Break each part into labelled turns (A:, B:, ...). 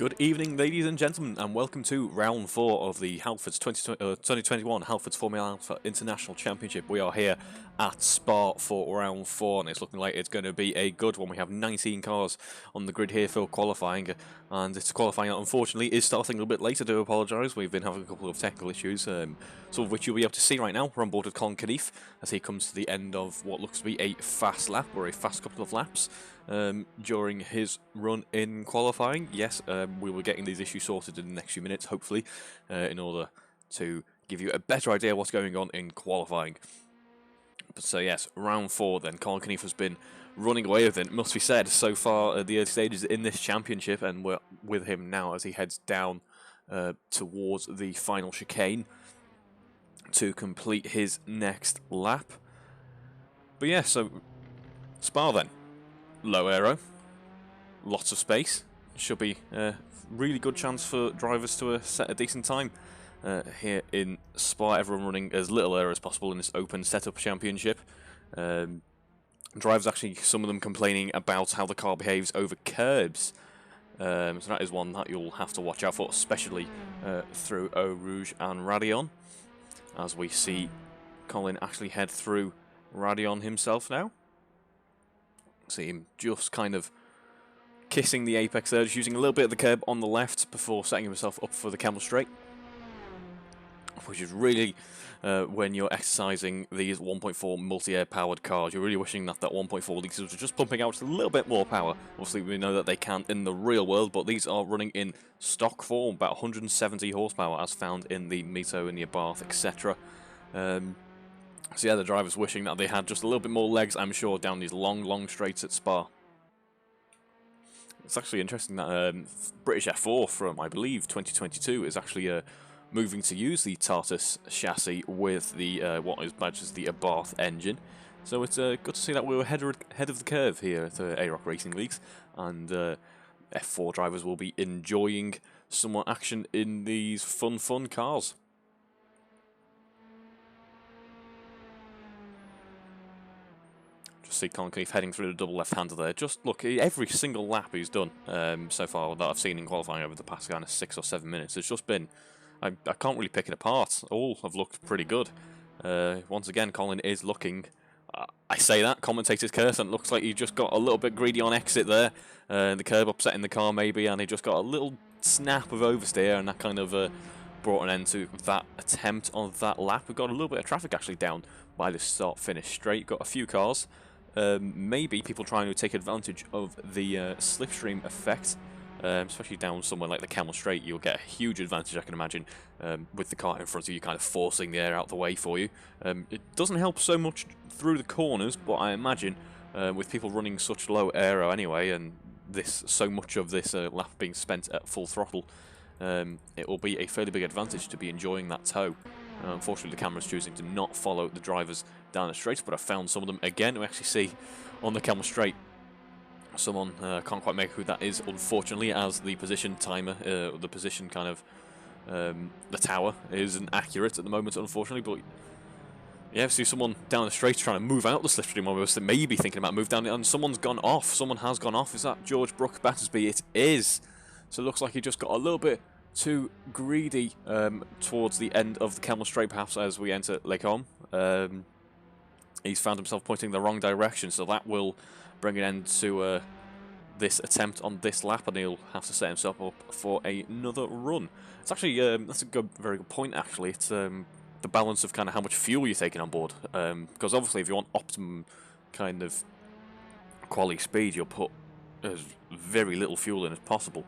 A: Good evening, ladies and gentlemen, and welcome to round 4 of the Halfords 2021 Halfords Formula Alpha International Championship. We are here at Spa for round 4, and it's looking like it's going to be a good one. We have 19 cars on the grid here for qualifying, and it's qualifying that unfortunately is starting a little bit later. I do apologise. We've been having a couple of technical issues, some of which you'll be able to see right now. We're on board with Colin Kennedy as he comes to the end of what looks to be a fast lap, or a fast couple of laps. During his run in qualifying. Yes, we were getting these issues sorted in the next few minutes, hopefully, in order to give you a better idea of what's going on in qualifying. But so yes, round 4 then, Colin Kennedy has been running away with it, it must be said, so far at the early stages in this championship, and we're with him now as he heads down towards the final chicane to complete his next lap. But yeah, so Spa then. Low aero, lots of space, should be a really good chance for drivers to set a decent time here in Spa. Everyone running as little aero as possible in this open setup championship. Drivers actually, some of them complaining about how the car behaves over curbs. So that is one that you'll have to watch out for, especially through Eau Rouge and Radion. As we see Colin actually head through Radion himself now. See him just kind of kissing the apex there, just using a little bit of the curb on the left before setting himself up for the camel straight. Which is really, when you're exercising these 1.4 multi-air powered cars, you're really wishing that that 1.4 litres was just pumping out a little bit more power. Obviously we know that they can in the real world, but these are running in stock form, about 170 horsepower as found in the Mito and the Abarth, etc. So yeah, the driver's wishing that they had just a little bit more legs, I'm sure, down these long straights at Spa. It's actually interesting that British F4 from, I believe, 2022 is actually moving to use the Tartus chassis with the what is badged as the Abarth engine. So it's good to see that we're ahead of the curve here at AROC Racing Leagues, and F4 drivers will be enjoying some more action in these fun cars. See Colin Kennedy heading through the double left-hander there. Just look, every single lap he's done so far that I've seen in qualifying over the past kind of 6 or 7 minutes, it's just been, I can't really pick it apart. All have looked pretty good. Once again, Colin is looking, I say that, commentator's curse, and it looks like he just got a little bit greedy on exit there. The curb upsetting the car maybe, and he just got a little snap of oversteer, and that kind of brought an end to that attempt on that lap. We've got a little bit of traffic actually down by the start-finish straight. Got a few cars. Maybe people trying to take advantage of the slipstream effect, especially down somewhere like the Camel Straight. You'll get a huge advantage, I can imagine, with the car in front of you, kind of forcing the air out the way for you. It doesn't help so much through the corners, but I imagine with people running such low aero anyway, and this so much of this lap being spent at full throttle, it will be a fairly big advantage to be enjoying that tow. Unfortunately, the camera's choosing to not follow the drivers down the straight, but I found some of them again. We actually see on the camera straight someone, can't quite make who that is, unfortunately, as the position timer, the position kind of, the tower isn't accurate at the moment, unfortunately. But yeah, see someone down the straight trying to move out the slipstream when we were maybe thinking about move down it, and someone's gone off. Someone has gone off. Is that George Brooke Battersby? It is. So it looks like he just got a little bit too greedy towards the end of the camel straight, perhaps, as we enter Lake Holm. He's found himself pointing the wrong direction, so that will bring an end to this attempt on this lap, and he'll have to set himself up for another run. It's actually, that's a very good point, actually. It's the balance of kind of how much fuel you're taking on board, because obviously if you want optimum kind of quality speed, you'll put as very little fuel in as possible.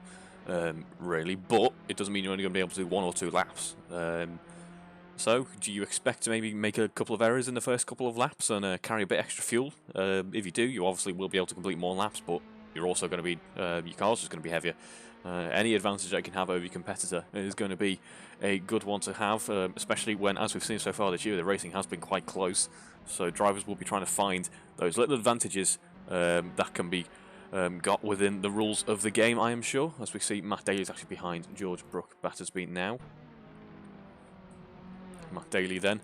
A: Really, but it doesn't mean you're only going to be able to do 1 or 2 laps. So, do you expect to maybe make a couple of errors in the first couple of laps and carry a bit extra fuel? If you do, you obviously will be able to complete more laps, but you're also going to be, your car's just going to be heavier. Any advantage that you can have over your competitor is going to be a good one to have, especially when, as we've seen so far this year, the racing has been quite close. So drivers will be trying to find those little advantages that can be got within the rules of the game, I am sure, as we see Matt Daly is actually behind George Brooke Battersby now. Matt Daly then,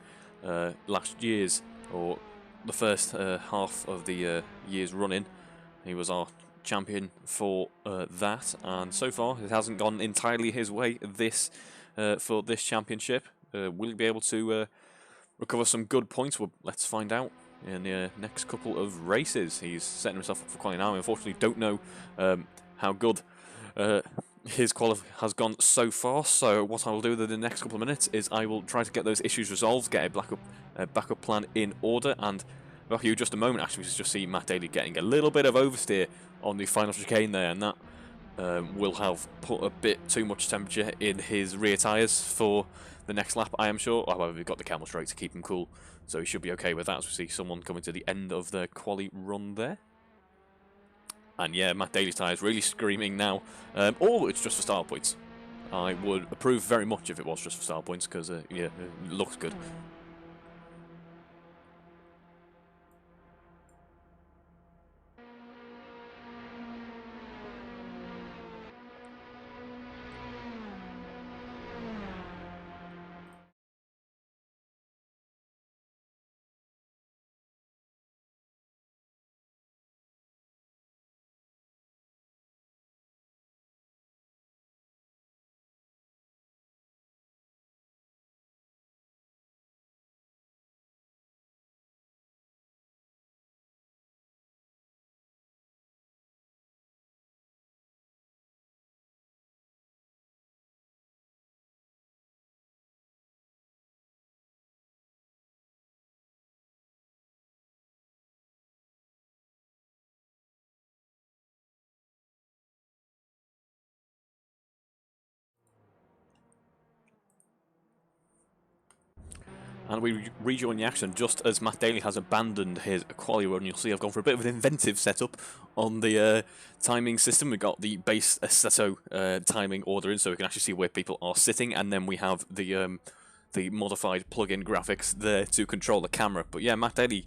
A: last year's, or the first half of the year's run-in, he was our champion for that, and so far it hasn't gone entirely his way for this championship. Will he be able to recover some good points? Well, let's find out in the next couple of races. He's setting himself up for qualifying now. Unfortunately, don't know how good his qualif has gone so far, so what I will do in the next couple of minutes is I will try to get those issues resolved, get a backup plan in order, and well, you just a moment actually, we just see Matt Daly getting a little bit of oversteer on the final chicane there, and that will have put a bit too much temperature in his rear tyres for the next lap, I am sure. However, we've got the camel straight to keep him cool, so he should be okay with that, as we see someone coming to the end of the quali run there. And yeah, Matt Daly's tyres really screaming now. Or it's just for style points. I would approve very much if it was just for style points, because yeah, it looks good. And we rejoin the action just as Matt Daly has abandoned his quali run. You'll see I've gone for a bit of an inventive setup on the timing system. We've got the base Assetto timing order in, so we can actually see where people are sitting, and then we have the modified plug-in graphics there to control the camera. But yeah, Matt Daly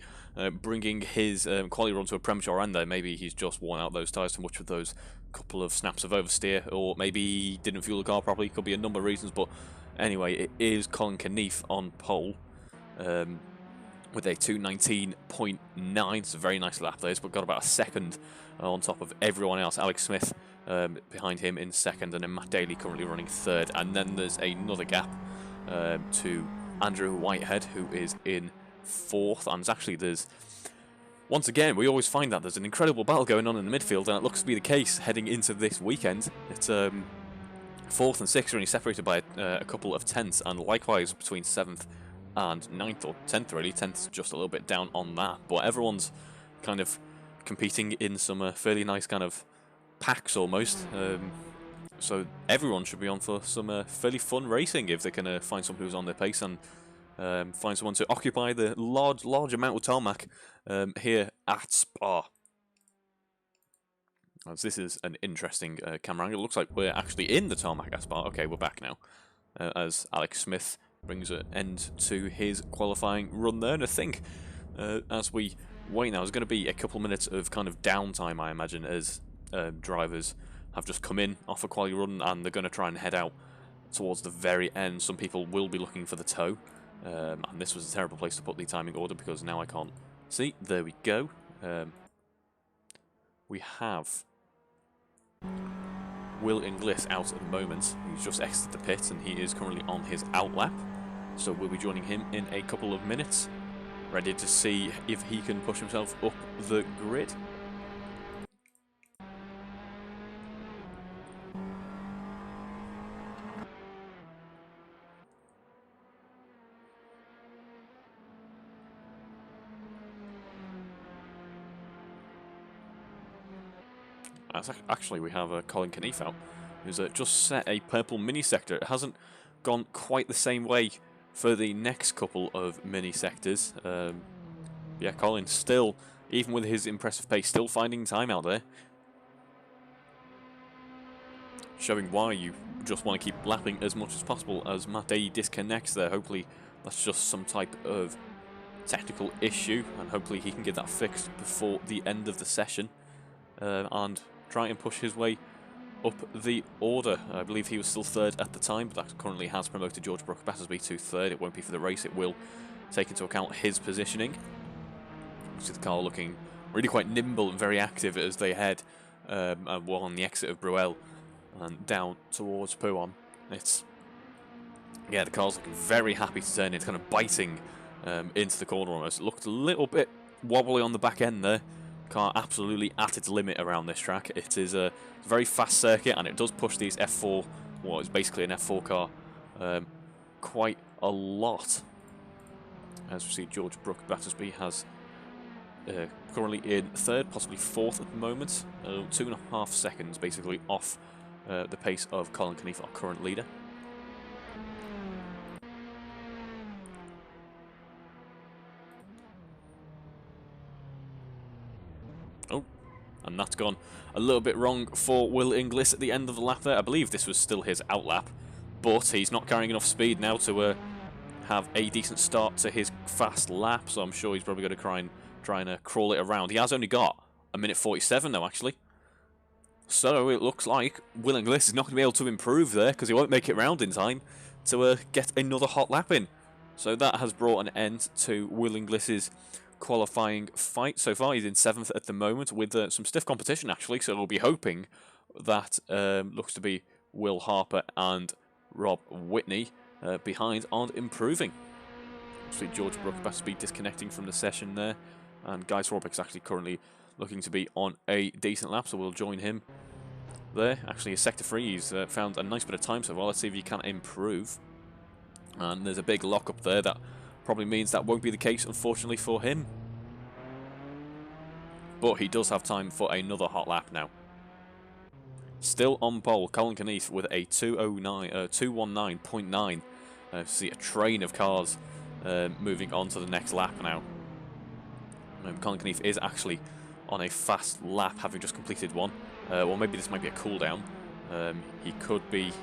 A: bringing his quali run to a premature end there. Maybe he's just worn out those tyres too much with those couple of snaps of oversteer, or maybe he didn't fuel the car properly. Could be a number of reasons, but anyway, it is Colin Kennedy on pole. With a 2:19.9, it's a very nice lap there, but got about a second on top of everyone else. Alex Smith behind him in second, and then Matt Daly currently running third. And then there's another gap to Andrew Whitehead, who is in fourth. And there's once again, we always find that there's an incredible battle going on in the midfield, and it looks to be the case heading into this weekend. It's fourth and sixth are only separated by a couple of tenths, and likewise between seventh and 9th or 10th really. 10th's just a little bit down on that, but everyone's kind of competing in some fairly nice kind of packs almost, so everyone should be on for some fairly fun racing if they can find someone who's on their pace and find someone to occupy the large amount of tarmac here at Spa. As this is an interesting camera angle. It looks like we're actually in the tarmac at Spa. Okay, we're back now, as Alex Smith brings an end to his qualifying run there. And I think as we wait now, there's going to be a couple of minutes of kind of downtime, I imagine, as drivers have just come in off a quali run and they're going to try and head out towards the very end. Some people will be looking for the toe, and this was a terrible place to put the timing order because now I can't see. There we go. We have Will Inglis out at the moment. He's just exited the pit and he is currently on his out lap. So we'll be joining him in a couple of minutes, ready to see if he can push himself up the grid. Actually, we have Colin Kennedy out, who's just set a purple mini sector. It hasn't gone quite the same way for the next couple of mini sectors. Yeah, Colin still, even with his impressive pace, still finding time out there. Showing why you just want to keep lapping as much as possible as Matt Daly disconnects there. Hopefully that's just some type of technical issue, and hopefully he can get that fixed before the end of the session. And try and push his way up the order. I believe he was still third at the time, but that currently has promoted George Brooke-Battersby to third. It won't be for the race, it will take into account his positioning. See the car looking really quite nimble and very active as they head well, on the exit of Bruel and down towards Pouhon. It's, yeah, the car's looking very happy to turn. It's kind of biting into the corner almost. It looked a little bit wobbly on the back end there. Car absolutely at its limit around this track. It is a very fast circuit, and it does push these F4, well, it's basically an F4 car, quite a lot. As we see, George Brooke Battersby has currently in third, possibly fourth at the moment. 2.5 seconds basically off the pace of Colin Kennedy, our current leader. Oh, and that's gone a little bit wrong for Will Inglis at the end of the lap there. I believe this was still his outlap, but he's not carrying enough speed now to have a decent start to his fast lap, so I'm sure he's probably going to try and crawl it around. He has only got a minute 47 though, actually. So it looks like Will Inglis is not going to be able to improve there because he won't make it round in time to get another hot lap in. So that has brought an end to Will Inglis's qualifying fight. So far he's in 7th at the moment with some stiff competition actually, so we'll be hoping that looks to be Will Harper and Rob Whitney behind aren't improving. See George Brooke Battersby disconnecting from the session there, and Guy Swarbrick's actually currently looking to be on a decent lap, so we'll join him there. Actually, his sector 3, he's found a nice bit of time so far. Let's see if he can improve. And there's a big lock up there that probably means that won't be the case, unfortunately, for him. But he does have time for another hot lap now. Still on pole, Colin Kennedy with a 219.9. See a train of cars moving on to the next lap now. Colin Kennedy is actually on a fast lap, having just completed one. Well, maybe this might be a cooldown. He could be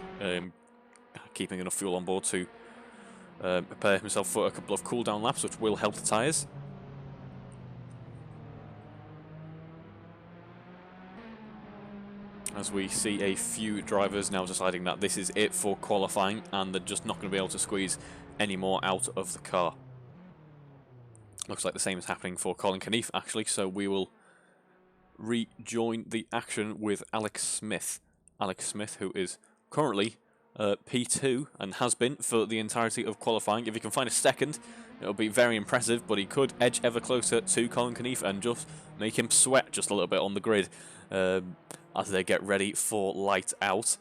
A: keeping enough fuel on board to prepare himself for a couple of cooldown laps, which will help the tyres. As we see a few drivers now deciding that this is it for qualifying, and they're just not going to be able to squeeze any more out of the car. Looks like the same is happening for Colin Kennedy, actually, so we will rejoin the action with Alex Smith. Alex Smith, who is currently P2 and has been for the entirety of qualifying. If he can find a second, it'll be very impressive, but he could edge ever closer to Colin Kennedy and just make him sweat just a little bit on the grid as they get ready for light out.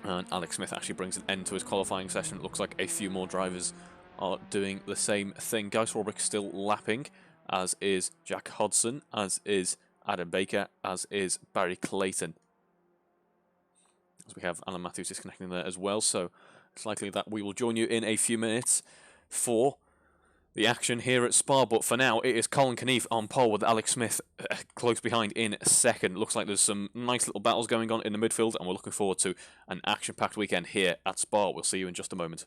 A: And Alex Smith actually brings an end to his qualifying session. It looks like a few more drivers are doing the same thing. Guy Swarbrick still lapping, as is Jack Hodson, as is Adam Baker, as is Barry Clayton. As we have Alan Matthews disconnecting there as well, so it's likely that we will join you in a few minutes for the action here at Spa. But for now, it is Colin Kennedy on pole with Alex Smith close behind in second. Looks like there's some nice little battles going on in the midfield, and we're looking forward to an action-packed weekend here at Spa. We'll see you in just a moment.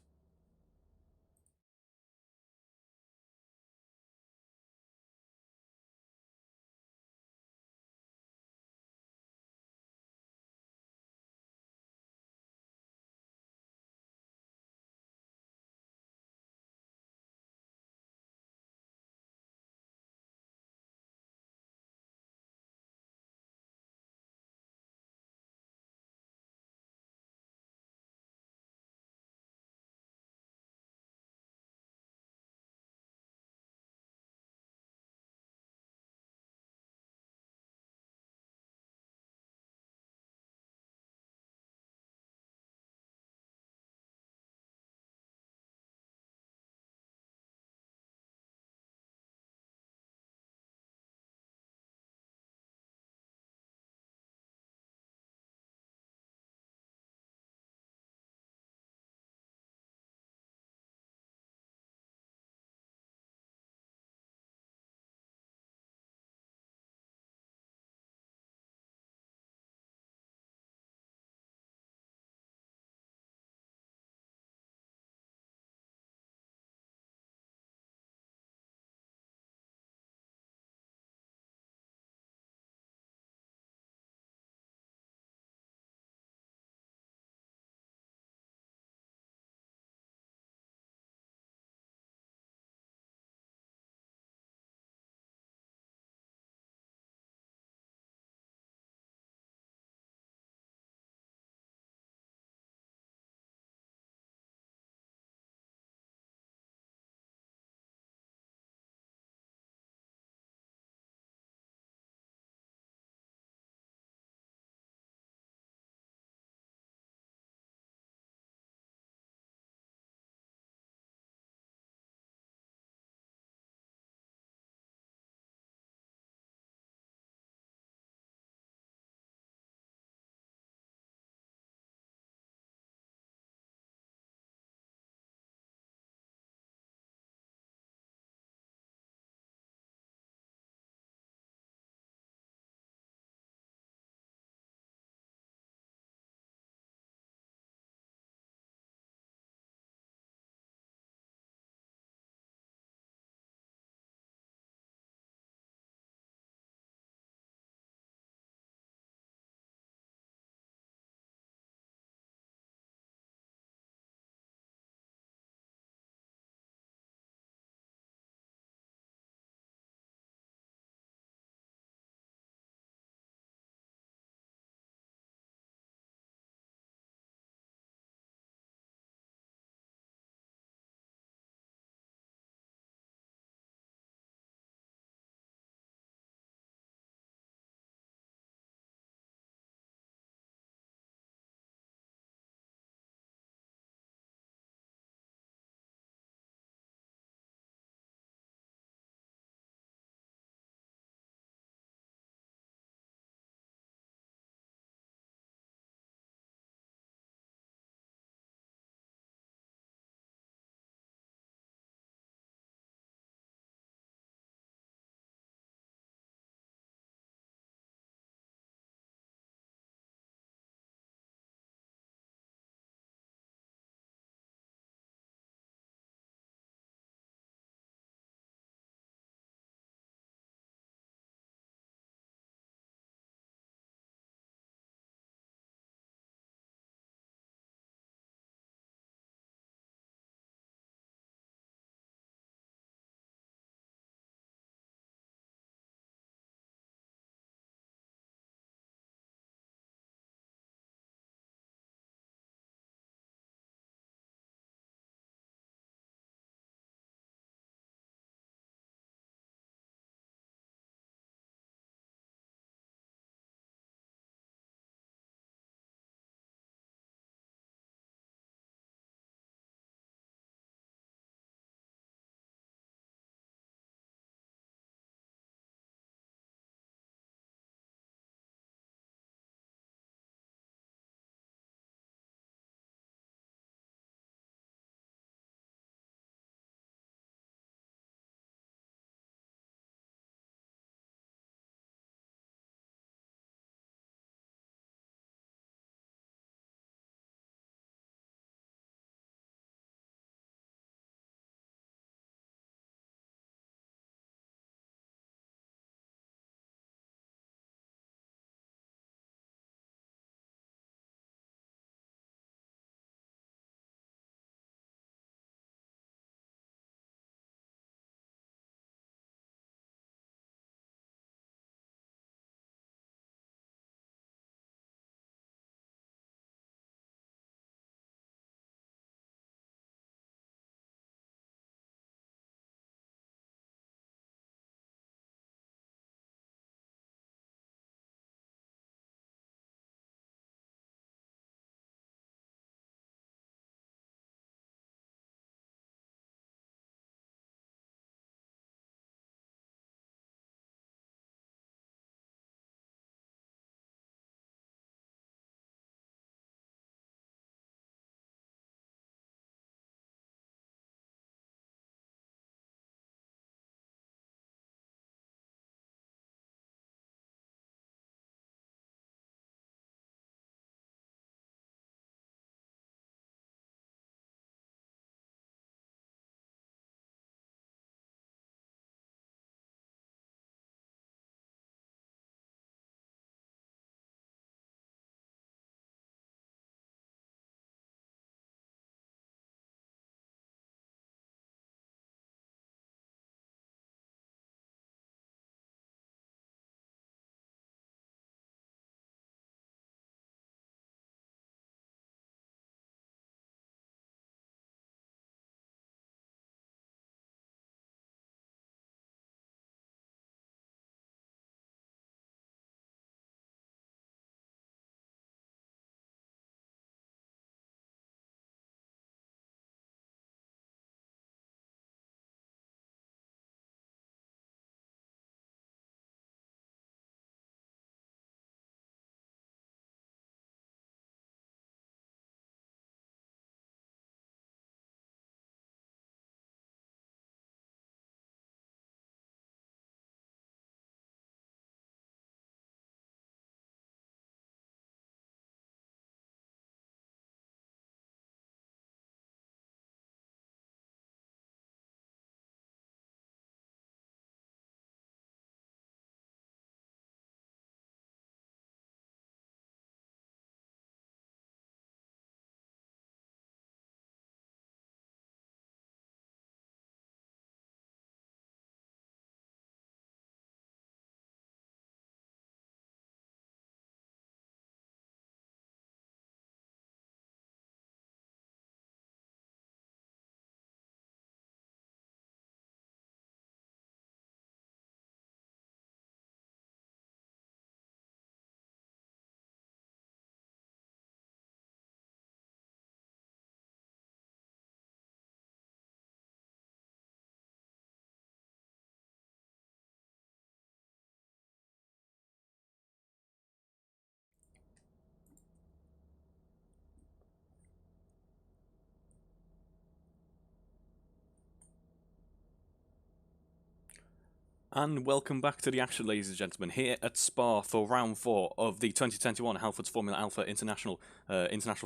A: And welcome back to the action, ladies and gentlemen, here at Spa for round 4 of the 2021 Halfords Formula Alpha International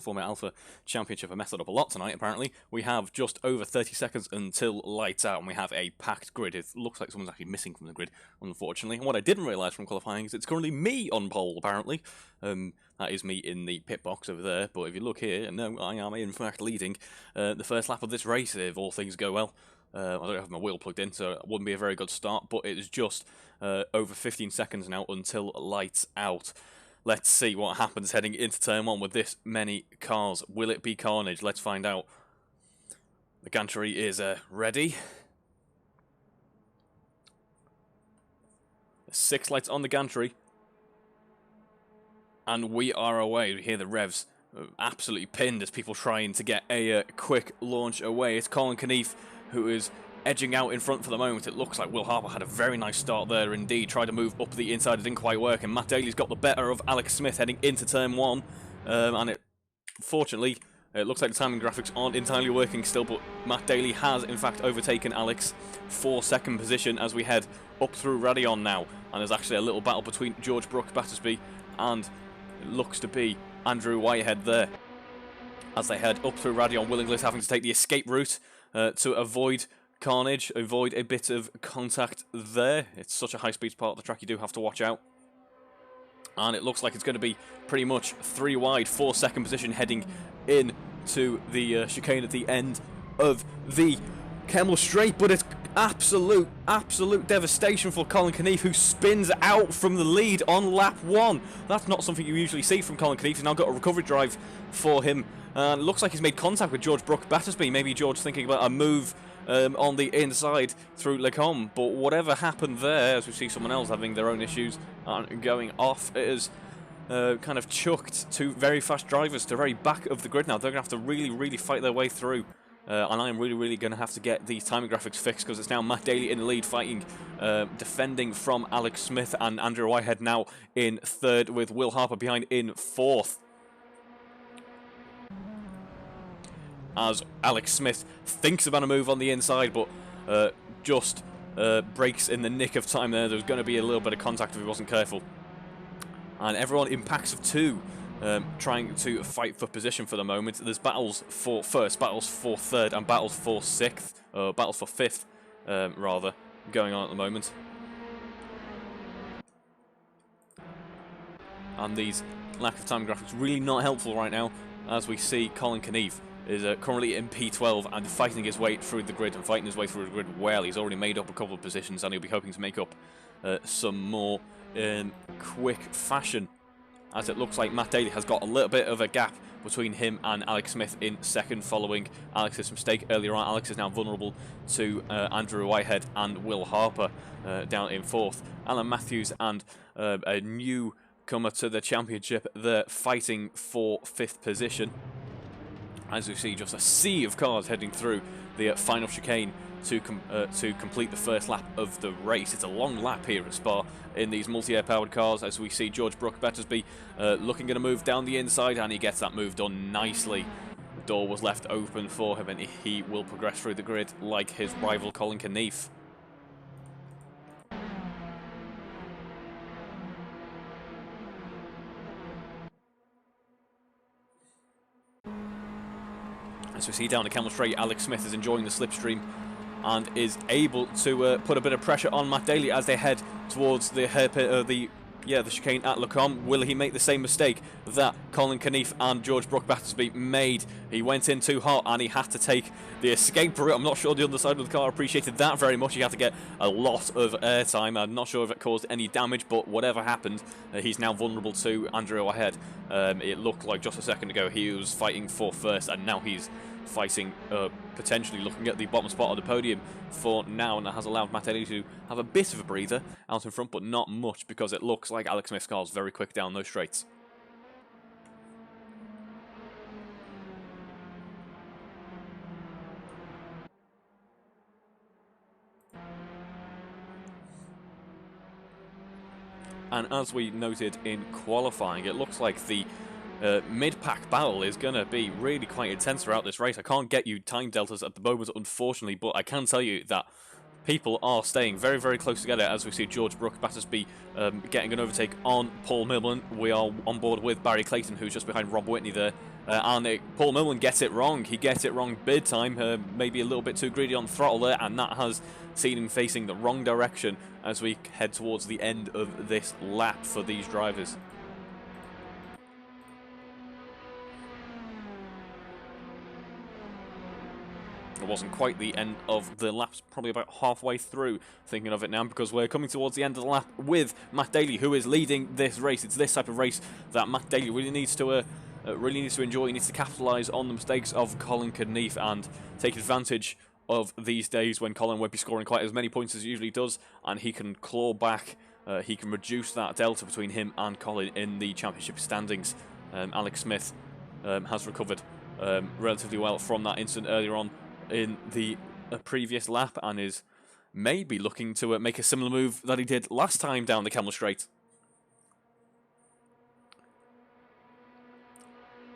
A: Formula Alpha Championship. I messed it up a lot tonight, apparently. We have just over 30 seconds until lights out, and we have a packed grid. It looks like someone's actually missing from the grid, unfortunately. And what I didn't realise from qualifying is it's currently me on pole, apparently. That is me in the pit box over there, but if you look here, no, I am in fact leading the first lap of this race, if all things go well. I don't have my wheel plugged in, so it wouldn't be a very good start, but it is just over 15 seconds now until lights out. Let's see what happens heading into turn 1 with this many cars. Will it be carnage? Let's find out. The gantry is ready. 6 lights on the gantry. And we are away. We hear the revs absolutely pinned as people trying to get a quick launch away. It's Colin Kennedy who is edging out in front for the moment. It looks like Will Harper had a very nice start there indeed. Tried to move up the inside, it didn't quite work, and Matt Daly's got the better of Alex Smith heading into turn 1. Fortunately, it looks like the timing graphics aren't entirely working still, but Matt Daly has in fact overtaken Alex for second position as we head up through Radion now. And there's actually a little battle between George Battersby and it looks to be Andrew Whitehead there. As they head up through Radion, Will Inglis having to take the escape route to avoid carnage, avoid a bit of contact there. It's such a high-speed part of the track, you do have to watch out. And it looks like it's going to be pretty much 3 wide for second position heading into the chicane at the end of the Kemmel Straight, but it's absolute devastation for Colin Kennedy, who spins out from the lead on lap 1. That's not something you usually see from Colin Kennedy. He's now got a recovery drive for him. And it looks like he's made contact with George Battersby. Maybe George thinking about a move on the inside through Lecombe. But whatever happened there, as we see someone else having their own issues and going off, it is kind of chucked 2 very fast drivers to the very back of the grid now. They're going to have to really fight their way through. And I am really going to have to get these timing graphics fixed, because it's now Matt Daly in the lead fighting, defending from Alex Smith, and Andrew Whitehead now in 3rd with Will Harper behind in 4th. As Alex Smith thinks about a move on the inside, but just breaks in the nick of time there. There's going to be a little bit of contact if he wasn't careful. And everyone in packs of 2 trying to fight for position for the moment. There's battles for first, battles for 3rd, and battles for 6th, battles for 5th, rather, going on at the moment. And these lack of time graphics really not helpful right now, as we see Colin Kennedy is currently in P12 and fighting his way through the grid, well. He's already made up a couple of positions, and he'll be hoping to make up some more in quick fashion, as it looks like Matt Daly has got a little bit of a gap between him and Alex Smith in 2nd, following Alex's mistake earlier on. Alex is now vulnerable to Andrew Whitehead and Will Harper down in 4th. Alan Matthews and a newcomer to the championship, they're fighting for 5th position. As we see just a sea of cars heading through the final chicane to complete the first lap of the race. It's a long lap here at Spa in these multi-air powered cars, as we see George Battersby looking at a move down the inside, and he gets that move done nicely. The door was left open for him, and he will progress through the grid like his rival Colin Kennedy. As we see down the Kemmel Straight, Alex Smith is enjoying the slipstream and is able to put a bit of pressure on Matt Daly as they head towards the the chicane at Lecombe. Will he make the same mistake that Colin Kennedy and George Battersby made? He went in too hot and he had to take the escape route. I'm not sure the underside of the car appreciated that very much. He had to get a lot of airtime. I'm not sure if it caused any damage, but whatever happened, he's now vulnerable to Andrew Whitehead. It looked like just a second ago he was fighting for 1st, and now he's fighting, potentially looking at the bottom spot of the podium for now, and that has allowed Matt Daly to have a bit of a breather out in front, but not much, because it looks like Alex Smith's car is very quick down those straights. And as we noted in qualifying, it looks like the mid-pack battle is going to be really quite intense throughout this race. I can't get you time deltas at the moment, unfortunately, but I can tell you that people are staying very, very close together as we see George Battersby getting an overtake on Paul Milman. We are on board with Barry Clayton, who's just behind Rob Whitney there. Paul Milman gets it wrong. He gets it wrong big time. Maybe a little bit too greedy on the throttle there, and that has seen him facing the wrong direction as we head towards the end of this lap for these drivers. It wasn't quite the end of the laps, probably about halfway through, thinking of it now, because we're coming towards the end of the lap with Matt Daly, who is leading this race. It's this type of race that Matt Daly really needs to enjoy. He needs to capitalise on the mistakes of Colin Kennedy and take advantage of these days when Colin won't be scoring quite as many points as he usually does, and he can claw back, he can reduce that delta between him and Colin in the championship standings. Alex Smith has recovered relatively well from that incident earlier on in the previous lap, and is maybe looking to make a similar move that he did last time down the Camel Straight.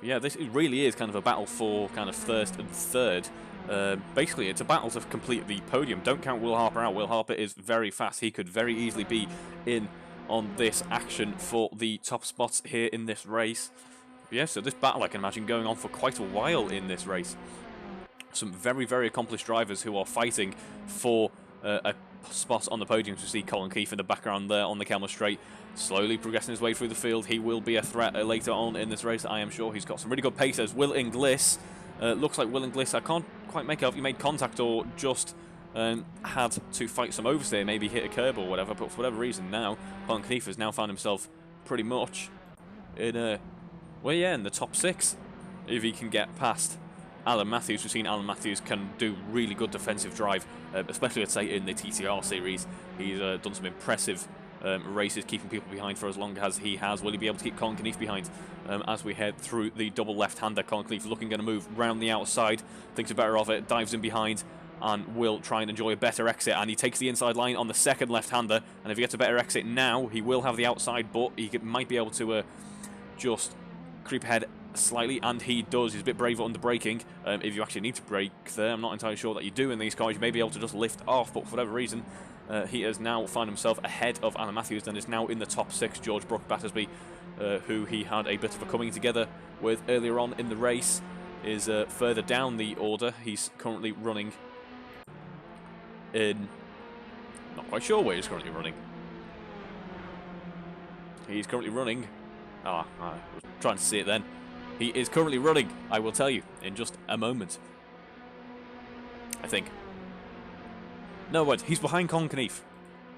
A: Yeah, this really is kind of a battle for kind of first and third. Basically, it's a battle to complete the podium. Don't count Will Harper out. Will Harper is very fast. He could very easily be in on this action for the top spots here in this race. Yeah, so this battle, I can imagine, going on for quite a while in this race. Some very, very accomplished drivers who are fighting for a spot on the podium. To see Colin Keefe in the background there on the Camel Straight, slowly progressing his way through the field. He will be a threat later on in this race, I am sure. He's got some really good pace as Will Inglis. Looks like Will Inglis, I can't quite make out if he made contact or just had to fight some oversteer, maybe hit a curb or whatever, but for whatever reason now, Colin Keefe has now found himself pretty much in, well, yeah, in the top 6, if he can get past Alan Matthews. We've seen Alan Matthews can do really good defensive drive, especially, I'd say, in the TTR series. He's done some impressive races, keeping people behind for as long as he has. Will he be able to keep Colin Kennedy behind as we head through the double left-hander? Colin Kennedy looking going to move round the outside, thinks better of it, dives in behind, and will try and enjoy a better exit. And he takes the inside line on the second left-hander, and if he gets a better exit now, he will have the outside, but he might be able to just creep ahead slightly, and he does. He's a bit braver under braking. If you actually need to brake there, I'm not entirely sure that you do in these cars. You may be able to just lift off, but for whatever reason, he has now found himself ahead of Alan Matthews and is now in the top 6. George Battersby, who he had a bit of a coming together with earlier on in the race, is further down the order. He's currently running in... not quite sure where he's currently running. He's currently running... I was trying to see it then. He is currently running, I will tell you, in just a moment. I think. No words, he's behind Colin Kennedy,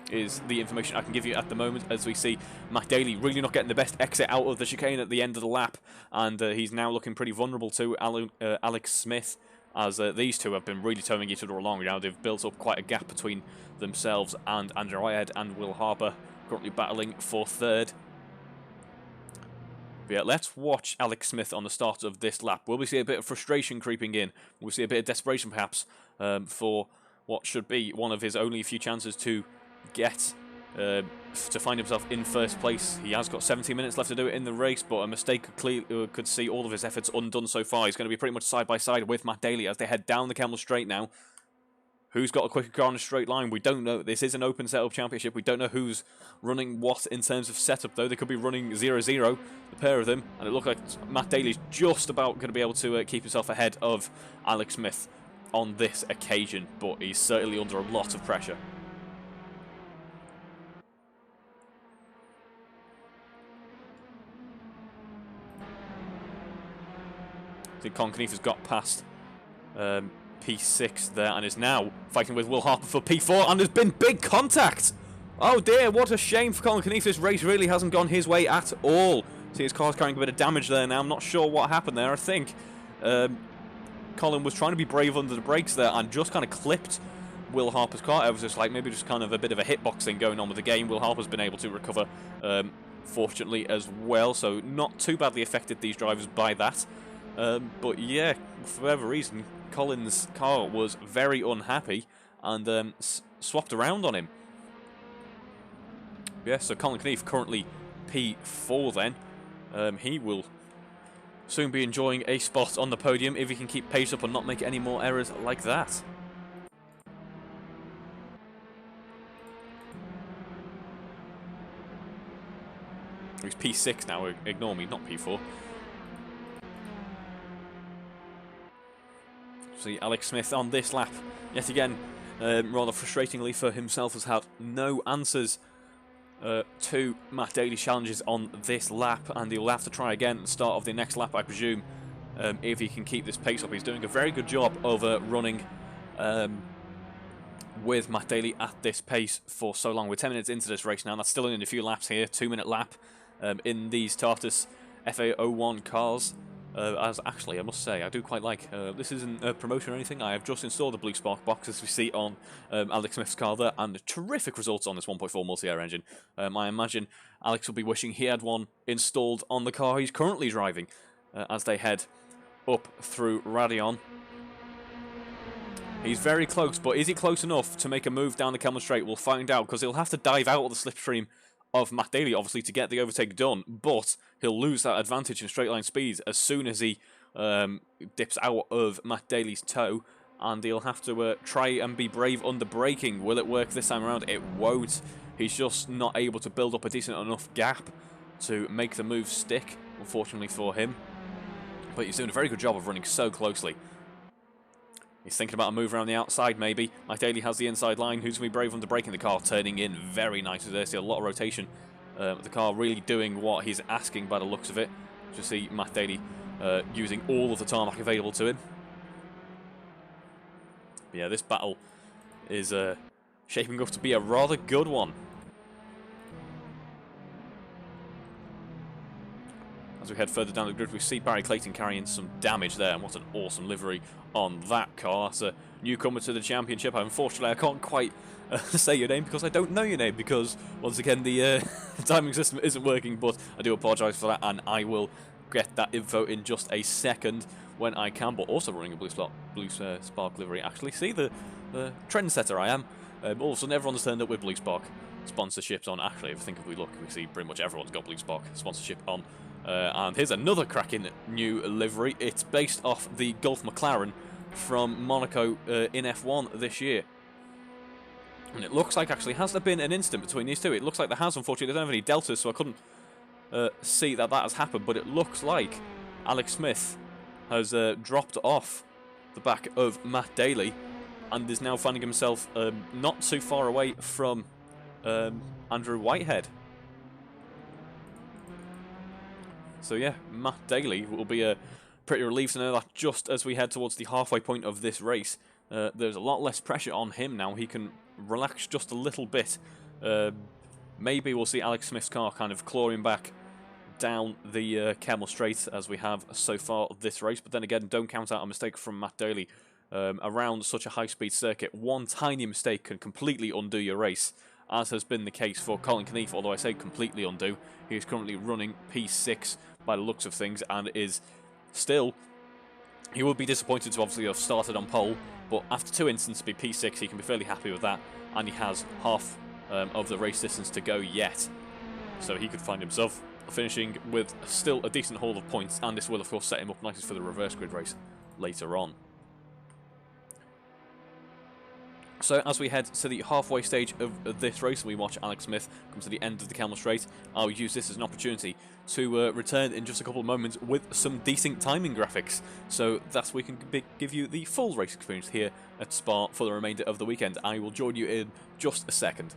A: is the information I can give you at the moment, as we see Matt Daly really not getting the best exit out of the chicane at the end of the lap, and he's now looking pretty vulnerable to Alex Smith, as these two have been really towing each other along. Now they've built up quite a gap between themselves and Andrew Ayed, and Will Harper currently battling for third. But yeah, let's watch Alex Smith on the start of this lap. Will we see a bit of frustration creeping in? Will we see a bit of desperation, perhaps, for what should be one of his only few chances to get, to find himself in first place? He has got 17 minutes left to do it in the race, but a mistake could see all of his efforts undone so far. He's going to be pretty much side by side with Matt Daly as they head down the Camel Straight now. Who's got a quicker car in a straight line? We don't know. This is an open setup championship. We don't know who's running what in terms of setup, though. They could be running 0-0, the pair of them. And it looked like Matt Daly's just about going to be able to keep himself ahead of Alex Smith on this occasion. But he's certainly under a lot of pressure. I think Colin Kennedy has got past P6 there and is now fighting with Will Harper for P4, and there's been big contact. Oh dear, what a shame for Colin Kennedy. This race really hasn't gone his way at all. See, his car's carrying a bit of damage there now. I'm not sure what happened there. I think Colin was trying to be brave under the brakes there and just kind of clipped Will Harper's car. It was just like maybe just kind of a bit of a hitboxing going on with the game. Will Harper's been able to recover fortunately as well, so not too badly affected, these drivers, by that. But yeah, for whatever reason, Colin's car was very unhappy and swapped around on him. Yeah, so Colin Kennedy currently P4 then. He will soon be enjoying a spot on the podium if he can keep pace up and not make any more errors like that. He's P6 now, ignore me, not P4. See, Alex Smith on this lap, yet again, rather frustratingly for himself, has had no answers to Matt Daly's challenges on this lap, and he'll have to try again at the start of the next lap, I presume, if he can keep this pace up. He's doing a very good job of running with Matt Daly at this pace for so long. We're 10 minutes into this race now, and that's still only a few laps here, 2-minute lap in these Tartus FA01 cars. As actually, I must say, I do quite like, this isn't a promotion or anything, I have just installed the Blue Spark box, as we see on Alex Smith's car there, and the terrific results on this 1.4 multi-air engine. I imagine Alex will be wishing he had one installed on the car he's currently driving, as they head up through Radion. He's very close, but is he close enough to make a move down the Camel Straight? We'll find out, because he'll have to dive out of the slipstream of Matt Daly, obviously, to get the overtake done, but he'll lose that advantage in straight line speeds as soon as he dips out of Matt Daly's toe, and he'll have to try and be brave under braking. Will it work this time around? It won't. He's just not able to build up a decent enough gap to make the move stick, unfortunately for him. But he's doing a very good job of running so closely. He's thinking about a move around the outside, maybe. Matt Daly has the inside line. Who's going to be brave under braking? The car turning in very nicely there. See a lot of rotation. The car really doing what he's asking by the looks of it. Just see Matt Daly using all of the tarmac available to him. But yeah, this battle is shaping up to be a rather good one. As we head further down the grid, we see Barry Clayton carrying some damage there, and what an awesome livery on that car. That's a newcomer to the championship. Unfortunately, I can't quite say your name because I don't know your name, because, once again, the timing system isn't working, but I do apologise for that, and I will get that info in just a second when I can, but also running a Blue Spark livery. Actually, see the trendsetter I am. All of a sudden, everyone's turned up with Blue Spark sponsorships on. Actually, if we look, we see pretty much everyone's got Blue Spark sponsorship on. And here's another cracking new livery. It's based off the Gulf McLaren from Monaco in F1 this year. And it looks like, actually, has there been an instant between these two? It looks like there has, unfortunately. They don't have any deltas, so I couldn't see that has happened. But it looks like Alex Smith has dropped off the back of Matt Daly and is now finding himself not too far away from Andrew Whitehead. So yeah, Matt Daly will be pretty relieved to know that just as we head towards the halfway point of this race, there's a lot less pressure on him now. He can relax just a little bit. Maybe we'll see Alex Smith's car kind of clawing back down the Camel Straight as we have so far this race. But then again, don't count out a mistake from Matt Daly. Around such a high-speed circuit, one tiny mistake can completely undo your race, as has been the case for Colin Kennedy. Although I say completely undo, he is currently running P6 by the looks of things, and is still, he would be disappointed to obviously have started on pole, but after 2 instants to be P6, he can be fairly happy with that, and he has half of the race distance to go yet, so he could find himself finishing with still a decent haul of points, and this will of course set him up nicely for the reverse grid race later on. So as we head to the halfway stage of this race, and we watch Alex Smith come to the end of the Camel Straight, I'll use this as an opportunity to return in just a couple of moments with some decent timing graphics, so that we can give you the full race experience here at Spa for the remainder of the weekend. I will join you in just a second.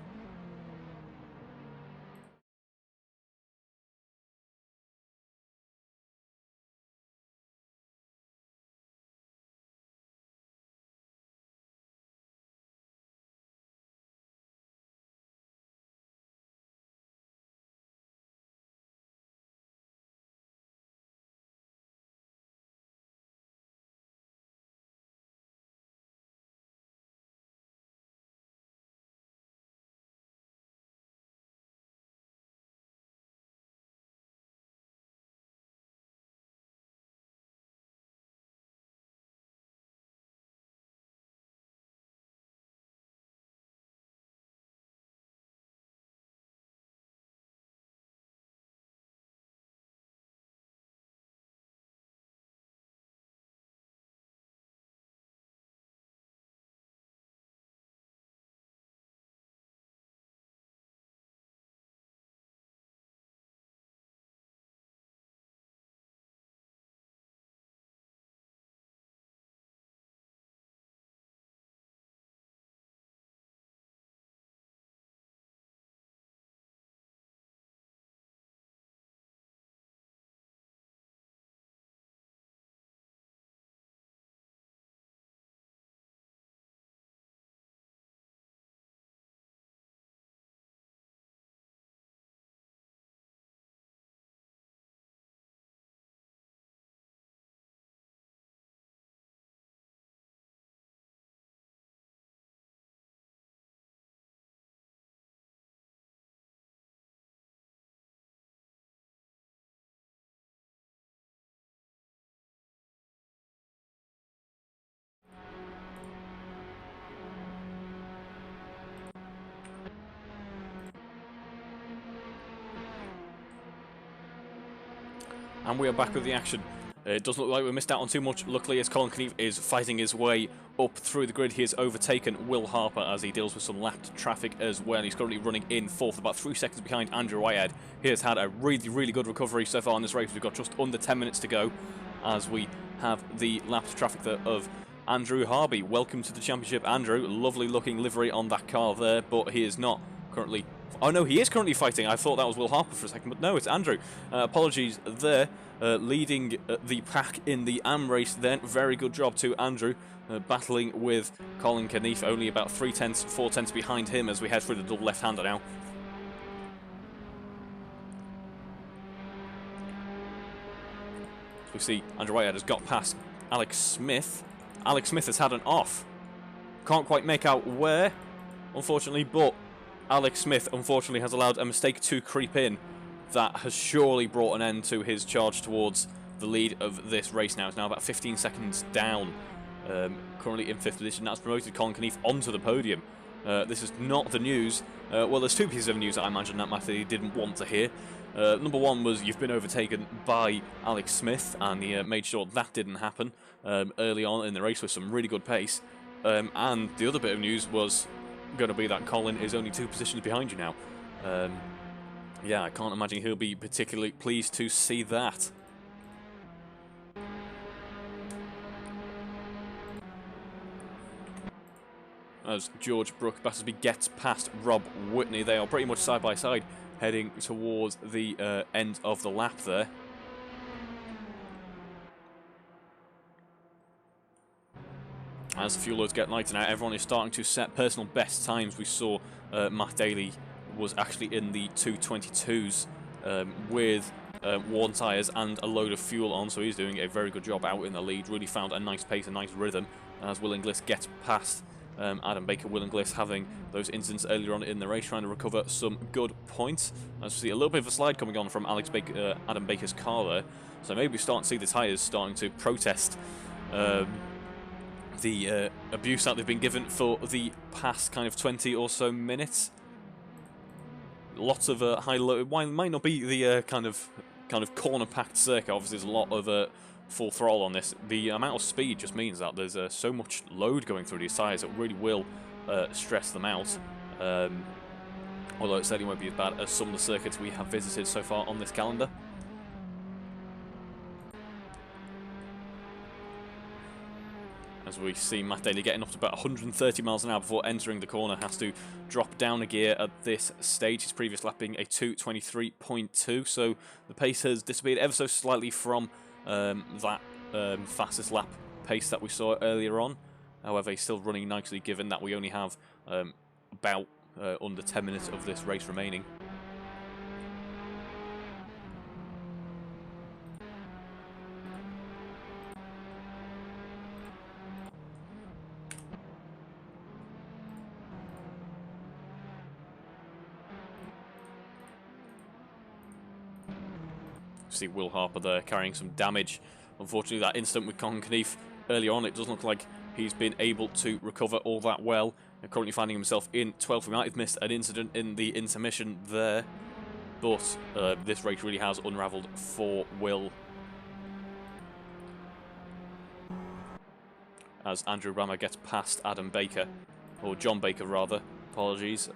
A: And we are back with the action. It doesn't look like we missed out on too much, luckily, as Colin Kennedy is fighting his way up through the grid. He has overtaken Will Harper as he deals with some lapped traffic as well. He's currently running in fourth, about 3 seconds behind Andrew Whitehead. He has had a really good recovery so far in this race. We've got just under 10 minutes to go as we have the lapped traffic there of Andrew Harby. Welcome to the championship, Andrew. Lovely looking livery on that car there, but he is not currently... Oh no, he is currently fighting. I thought that was Will Harper for a second, but no, it's Andrew. Apologies there. Leading the pack in the AM race then. Very good job to Andrew. Battling with Colin Kennedy, only about 4 tenths behind him as we head through the double left-hander now. We see Andrew Whitehead has got past Alex Smith. Alex Smith has had an off. Can't quite make out where, unfortunately, but Alex Smith, unfortunately, has allowed a mistake to creep in that has surely brought an end to his charge towards the lead of this race now. It's now about 15 seconds down, currently in 5th position. That's promoted Colin Kennedy onto the podium. This is not the news. Well, there's 2 pieces of news that I imagine that Matthew didn't want to hear. Number 1 was you've been overtaken by Alex Smith, and he made sure that didn't happen early on in the race with some really good pace. And the other bit of news was going to be that Colin is only 2 positions behind you now. Yeah, I can't imagine he'll be particularly pleased to see that. As George Brooke Battersby gets past Rob Whitney, they are pretty much side by side heading towards the end of the lap there. As the fuel loads get lighter now, everyone is starting to set personal best times. We saw Matt Daly was actually in the 2:22s with 1 tyres and a load of fuel on, so he's doing a very good job out in the lead. Really found a nice pace, a nice rhythm as Will Inglis gets past Adam Baker. Will Inglis having those incidents earlier on in the race, trying to recover some good points. As we see a little bit of a slide coming on from Adam Baker's car there, so maybe we start to see the tyres starting to protest the abuse that they've been given for the past kind of 20 or so minutes. Lots of high-low. Might not be the kind of corner-packed circuit. Obviously, there's a lot of full throttle on this. The amount of speed just means that there's so much load going through these tyres that really will stress them out. Although it certainly won't be as bad as some of the circuits we have visited so far on this calendar. As we see Matt Daly getting up to about 130 miles an hour before entering the corner, has to drop down a gear at this stage. His previous lap being a 2:23.2, so the pace has disappeared ever so slightly from that fastest lap pace that we saw earlier on. However, he's still running nicely given that we only have about under 10 minutes of this race remaining. See Will Harper there carrying some damage. Unfortunately, that incident with Colin Kennedy earlier on, it doesn't look like he's been able to recover all that well. Currently finding himself in 12th. We might have missed an incident in the intermission there, but this race really has unravelled for Will. As Andrew Brammer gets past Adam Baker, or John Baker rather, apologies,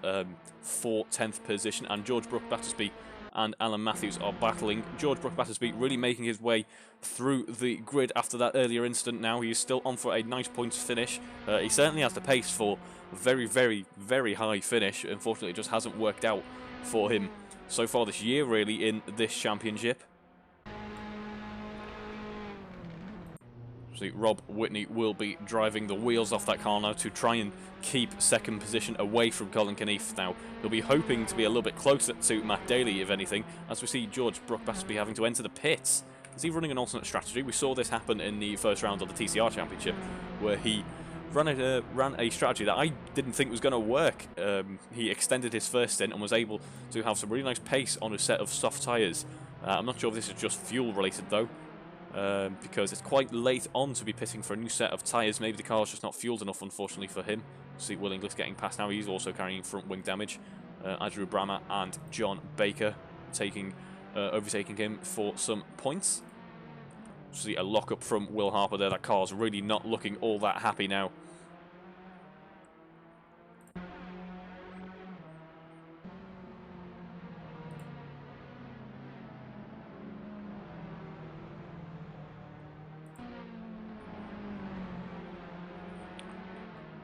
A: for 10th position, and George Brooke Battersby and Alan Matthews are battling. George Brooke Battersby really making his way through the grid after that earlier incident now. He is still on for a nice points finish. He certainly has the pace for a very high finish. Unfortunately, it just hasn't worked out for him so far this year, really, in this championship. See, Rob Whitney will be driving the wheels off that car now to try and keep 2nd position away from Colin Kennedy. Now, he'll be hoping to be a little bit closer to Matt Daly, if anything, as we see George Brooke Battersby having to enter the pits. Is he running an alternate strategy? We saw this happen in the first round of the TCR Championship, where he ran a strategy that I didn't think was going to work. He extended his first stint and was able to have some really nice pace on a set of soft tyres. I'm not sure if this is just fuel related though, because it's quite late on to be pitting for a new set of tyres. Maybe the car's just not fueled enough, unfortunately, for him. See Will Inglis getting past now. He's also carrying front wing damage. Andrew Brammer and John Baker taking overtaking him for some points. See a lock-up from Will Harper there. That car's really not looking all that happy now.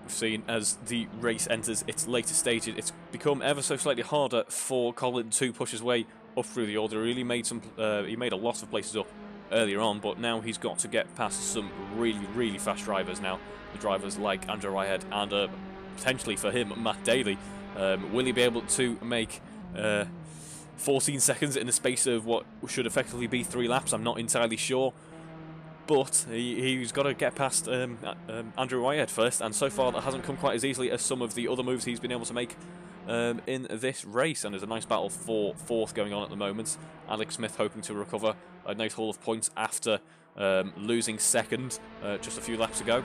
A: Seen as the race enters its later stages, it's become ever so slightly harder for Colin to push his way up through the order. He really made he made a lot of places up earlier on, but now he's got to get past some really fast drivers now. The drivers like Andrew Whitehead and potentially for him Matt Daly. Will he be able to make 14 seconds in the space of what should effectively be 3 laps? I'm not entirely sure. But he's got to get past Andrew Whitehead first, and so far that hasn't come quite as easily as some of the other moves he's been able to make in this race. And there's a nice battle for 4th going on at the moment. Alex Smith hoping to recover a nice haul of points after losing 2nd just a few laps ago.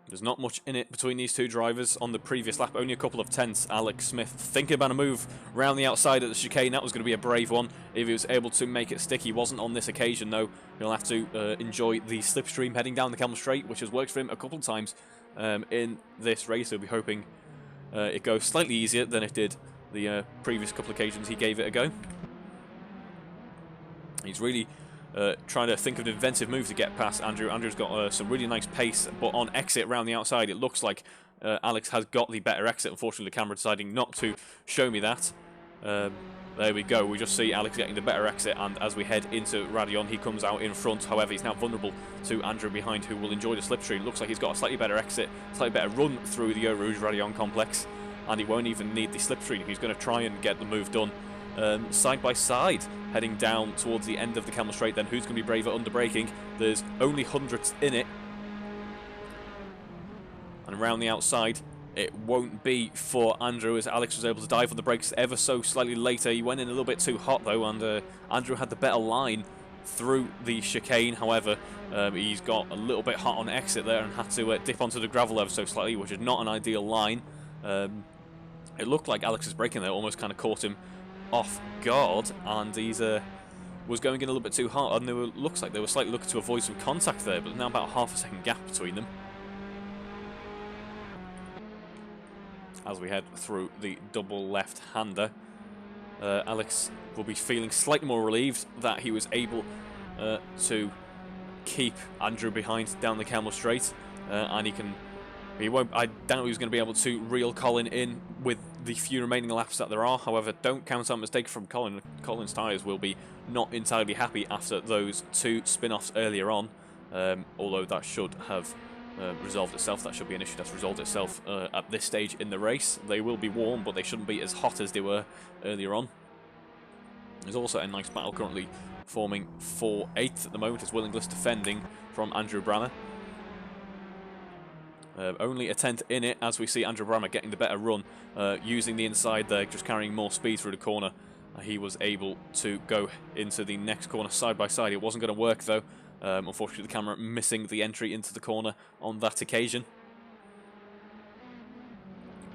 A: There's not much in it between these two drivers. On the previous lap, only a couple of tenths. Alex Smith thinking about a move round the outside at the chicane. That was going to be a brave one if he was able to make it stick. He wasn't on this occasion, though. He'll have to enjoy the slipstream heading down the Camel Straight, which has worked for him a couple of times in this race. He'll be hoping it goes slightly easier than it did the previous couple of occasions he gave it a go. He's really trying to think of an inventive move to get past Andrew. Andrew's got some really nice pace, but on exit around the outside, it looks like Alex has got the better exit. Unfortunately, the camera deciding not to show me that. There we go. We just see Alex getting the better exit, and as we head into Radion, he comes out in front. However, he's now vulnerable to Andrew behind, who will enjoy the slipstream. Looks like he's got a slightly better exit, slightly better run through the Eau Rouge Radion complex, and he won't even need the slipstream. He's going to try and get the move done. Side by side, heading down towards the end of the Camel Straight. Then who's going to be braver under braking? There's only hundredths in it, and around the outside it won't be for Andrew, as Alex was able to dive on the brakes ever so slightly later. He went in a little bit too hot though, and Andrew had the better line through the chicane. However, he's got a little bit hot on exit there and had to dip onto the gravel ever so slightly, which is not an ideal line. It looked like Alex's braking there almost kind of caught him off guard, and he's was going in a little bit too hard, and looks like they were slightly looking to avoid some contact there, but now about a half a second gap between them. As we head through the double left-hander, Alex will be feeling slightly more relieved that he was able to keep Andrew behind down the Camel Straight, and I doubt he's going to be able to reel Colin in with the few remaining laps that there are. However, don't count on a mistake from Colin. Colin's tyres will be not entirely happy after those 2 spin-offs earlier on, although that should have resolved itself. That should be an issue that's resolved itself at this stage in the race. They will be warm, but they shouldn't be as hot as they were earlier on. There's also a nice battle currently forming for 8th at the moment. It's Will Inglis defending from Andrew Brammer. Only a tenth in it, as we see Andrew Brammer getting the better run, using the inside there, just carrying more speed through the corner. He was able to go into the next corner side by side. It wasn't going to work though. Unfortunately, the camera missing the entry into the corner on that occasion.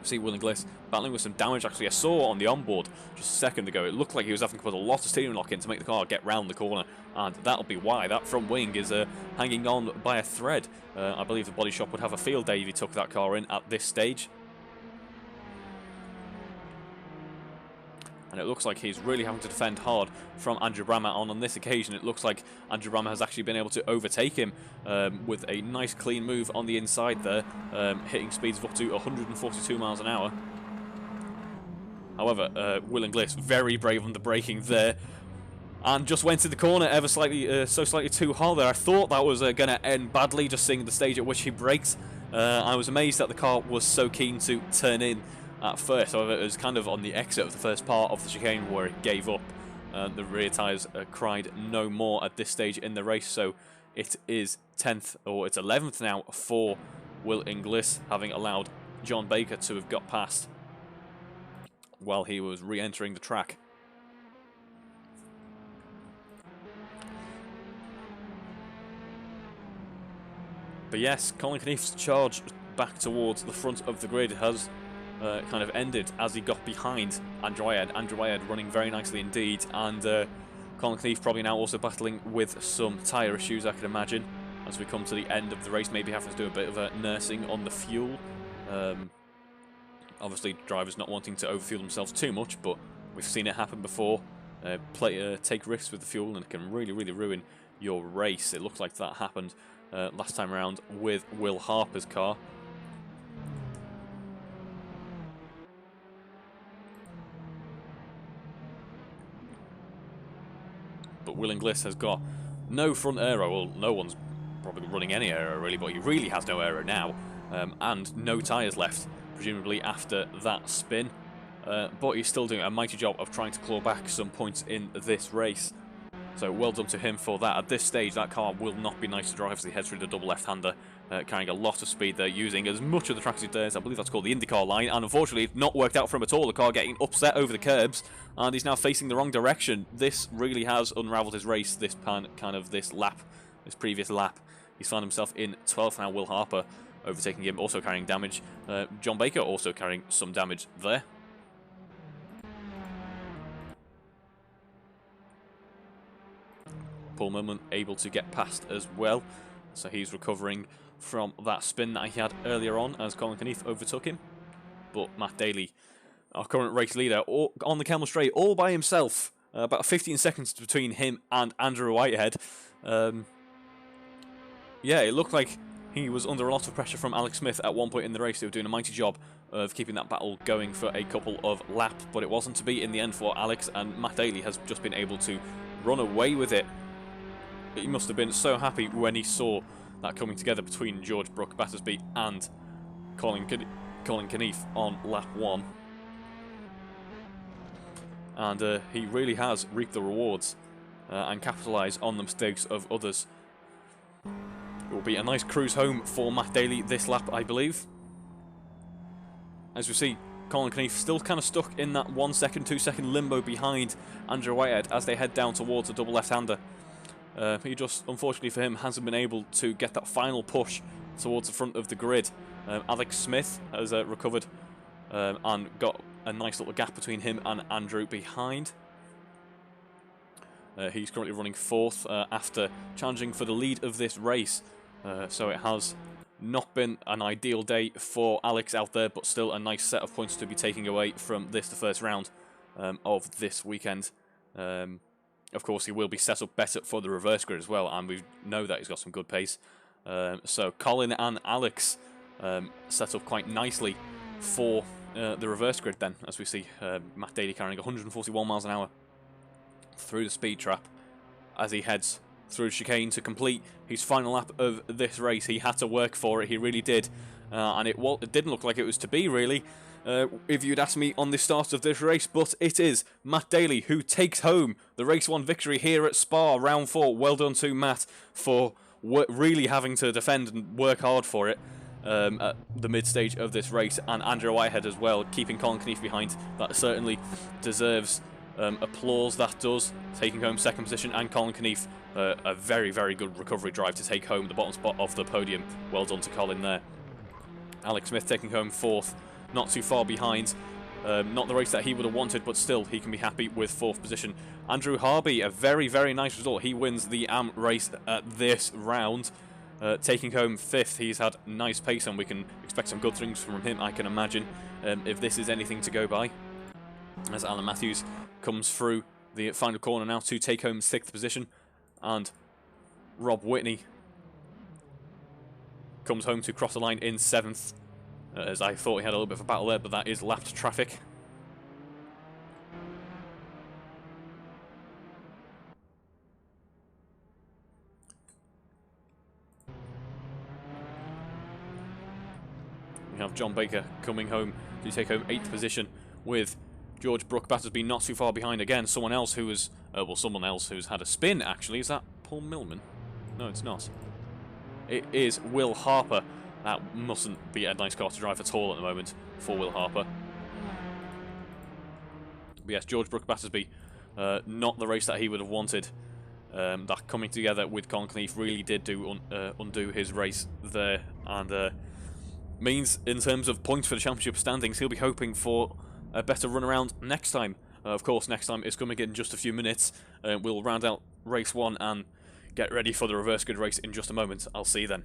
A: See Will Inglis battling with some damage. Actually, I saw on the onboard just a second ago, it looked like he was having to put a lot of steering lock in to make the car get round the corner, and that'll be why that front wing is hanging on by a thread. I believe the body shop would have a field day if he took that car in at this stage. And it looks like he's really having to defend hard from Andrew Brammer. On this occasion, it looks like Andrew Brammer has actually been able to overtake him with a nice clean move on the inside there, hitting speeds of up to 142 miles an hour. However, Will Inglis very brave on the braking there, and just went to the corner ever slightly, slightly too hard there. I thought that was going to end badly, just seeing the stage at which he braked. I was amazed that the car was so keen to turn in at first. However, it was kind of on the exit of the first part of the chicane where it gave up. The rear tyres cried no more at this stage in the race, so it is 10th, or it's 11th now for Will Inglis, having allowed John Baker to have got past while he was re-entering the track. But yes, Colin Kennedy's charge back towards the front of the grid has kind of ended as he got behind Andrew Wyatt. Andrew Wyatt running very nicely indeed, and Colin Kennedy probably now also battling with some tyre issues, I can imagine, as we come to the end of the race, maybe having to do a bit of nursing on the fuel. Obviously, drivers not wanting to overfuel themselves too much, but we've seen it happen before. Take risks with the fuel, and it can really, really ruin your race. It looks like that happened last time around with Will Harper's car. But Will Inglis has got no front aero. Well, no one's probably running any aero really, but he really has no aero now, and no tyres left, presumably after that spin. But he's still doing a mighty job of trying to claw back some points in this race. So well done to him for that. At this stage, that car will not be nice to drive as he heads through the double left-hander, carrying a lot of speed there, using as much of the track as he dares. I believe that's called the IndyCar line, and unfortunately it's not worked out for him at all. The car getting upset over the curbs, and he's now facing the wrong direction. This really has unravelled his race, this previous lap. He's found himself in 12th now. Will Harper overtaking him, also carrying damage. John Baker also carrying some damage there. Paul Millman able to get past as well, so he's recovering from that spin that he had earlier on as Colin Kennedy overtook him. But Matt Daly, our current race leader, on the Camel Straight all by himself, about 15 seconds between him and Andrew Whitehead. Yeah, it looked like he was under a lot of pressure from Alex Smith at one point in the race. They were doing a mighty job of keeping that battle going for a couple of laps, but it wasn't to be in the end for Alex, and Matt Daly has just been able to run away with it. He must have been so happy when he saw that coming together between George Brooke Battersby and Colin Kennedy on lap 1. And he really has reaped the rewards and capitalised on the mistakes of others. It will be a nice cruise home for Matt Daly this lap, I believe. As we see, Colin Kennedy still kind of stuck in that 1 second, 2 second limbo behind Andrew Whitehead as they head down towards a double left-hander. He just, unfortunately for him, hasn't been able to get that final push towards the front of the grid. Alex Smith has recovered and got a nice little gap between him and Andrew behind. He's currently running 4th after challenging for the lead of this race. So it has not been an ideal day for Alex out there, but still a nice set of points to be taking away from this, the first round of this weekend. Of course, he will be set up better for the reverse grid as well, and we know that he's got some good pace. So Colin and Alex set up quite nicely for the reverse grid then, as we see Matt Daly carrying 141 miles an hour through the speed trap as he heads through chicane to complete his final lap of this race. He had to work for it, he really did, and it didn't look like it was to be, really. If you'd asked me on the start of this race, but it is Matt Daly who takes home the race 1 victory here at Spa, round 4. Well done to Matt for really having to defend and work hard for it at the mid-stage of this race, and Andrew Whitehead as well, keeping Colin Kennedy behind. That certainly deserves applause, that does, taking home 2nd position, and Colin Kennedy, a very, very good recovery drive to take home the bottom spot of the podium. Well done to Colin there. Alex Smith taking home 4th. Not too far behind. Not the race that he would have wanted, but still he can be happy with 4th position. Andrew Harby, a very, very nice result. He wins the AM race at this round, taking home 5th. He's had nice pace, and we can expect some good things from him, I can imagine, if this is anything to go by. As Alan Matthews comes through the final corner now to take home 6th position, and Rob Whitney comes home to cross the line in 7th. As I thought he had a little bit of a battle there, but that is lapped traffic. We have John Baker coming home to take home 8th position, with George Brooke Battersby not too far behind again. Someone else who was, someone else who's had a spin, actually. Is that Paul Millman? No, it's not. It is Will Harper. That mustn't be a nice car to drive at all at the moment for Will Harper. But yes, George Brooke Battersby, not the race that he would have wanted. That coming together with Colin Kennedy really did undo his race there, and means in terms of points for the championship standings, he'll be hoping for a better run around next time. Of course, next time is coming in just a few minutes. We'll round out race 1 and get ready for the reverse grid race in just a moment. I'll see you then.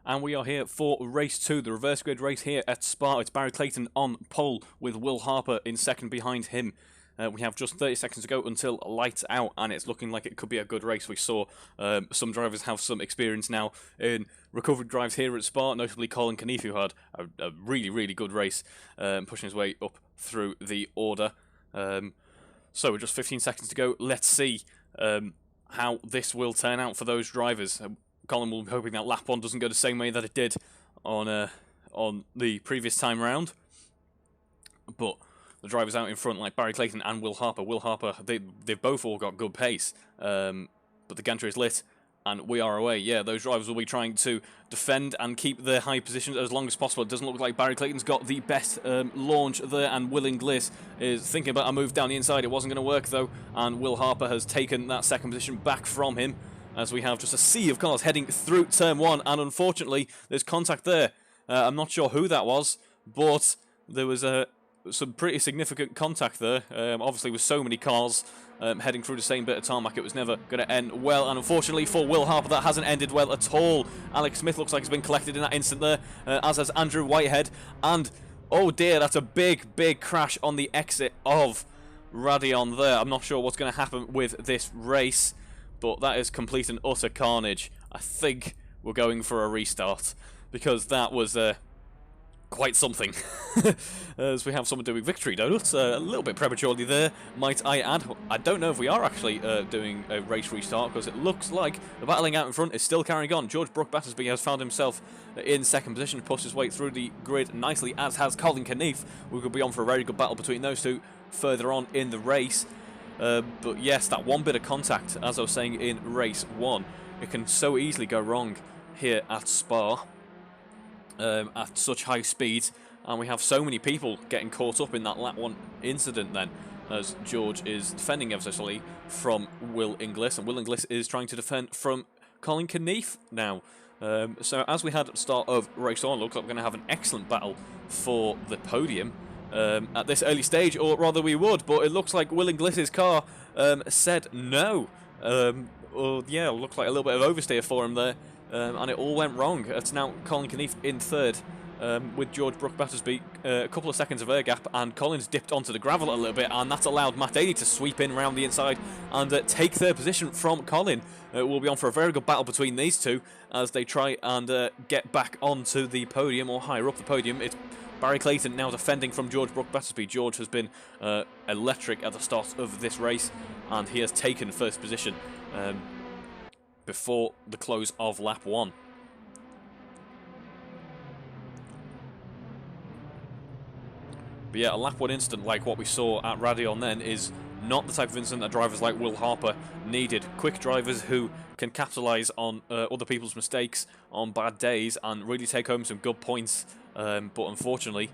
A: And we are here for race 2, the reverse grid race here at Spa. It's Barry Clayton on pole with Will Harper in second behind him. We have just 30 seconds to go until lights out, and it's looking like it could be a good race. We saw some drivers have some experience now in recovered drives here at Spa, notably Colin Kennedy, who had a really, really good race, pushing his way up through the order. So we're just 15 seconds to go. Let's see how this will turn out for those drivers. Colin will be hoping that lap 1 doesn't go the same way that it did on the previous time round. But the drivers out in front, like Barry Clayton and Will Harper. Will Harper, they've both all got good pace, but the gantry is lit, and we are away. Yeah, those drivers will be trying to defend and keep their high positions as long as possible. It doesn't look like Barry Clayton's got the best launch there, and Will Inglis is thinking about a move down the inside. It wasn't going to work, though, and Will Harper has taken that second position back from him, as we have just a sea of cars heading through turn 1, and unfortunately, there's contact there. I'm not sure who that was, but there was some pretty significant contact there. Obviously, with so many cars heading through the same bit of tarmac, it was never going to end well, and unfortunately for Will Harper, that hasn't ended well at all. Alex Smith looks like he's been collected in that instant there, as has Andrew Whitehead, and oh dear, that's a big, big crash on the exit of Radion there. I'm not sure what's going to happen with this race, but that is complete and utter carnage. I think we're going for a restart, because that was quite something. As we have someone doing victory donuts, a little bit prematurely there, might I add. I don't know if we are actually doing a race restart, because it looks like the battling out in front is still carrying on. George Brook Battersby has found himself in second position, pushed his way through the grid nicely, as has Colin Kennedy. We could be on for a very good battle between those two further on in the race. But yes, that one bit of contact, as I was saying in race 1, it can so easily go wrong here at Spa at such high speeds, and we have so many people getting caught up in that lap 1 incident then, as George is defending ever so slowly from Will Inglis, and Will Inglis is trying to defend from Colin Kennedy now. So as we had at the start of race 1, looks like we're going to have an excellent battle for the podium at this early stage, or rather we would, but it looks like Will Inglis's car said no. Or yeah, it looked like a little bit of oversteer for him there, and it all went wrong. It's now Colin Kennedy in third, with George Brook Battersby a couple of seconds of air gap, and Colin's dipped onto the gravel a little bit, and that's allowed Matt Daly to sweep in around the inside and take third position from Colin. We'll be on for a very good battle between these two as they try and get back onto the podium, or higher up the podium. It's Barry Clayton now defending from George Brook Battersby. George has been electric at the start of this race, and he has taken first position before the close of lap 1. But yeah, a lap 1 incident like what we saw at Radion then is not the type of incident that drivers like Will Harper needed. Quick drivers who can capitalise on other people's mistakes on bad days and really take home some good points. But unfortunately,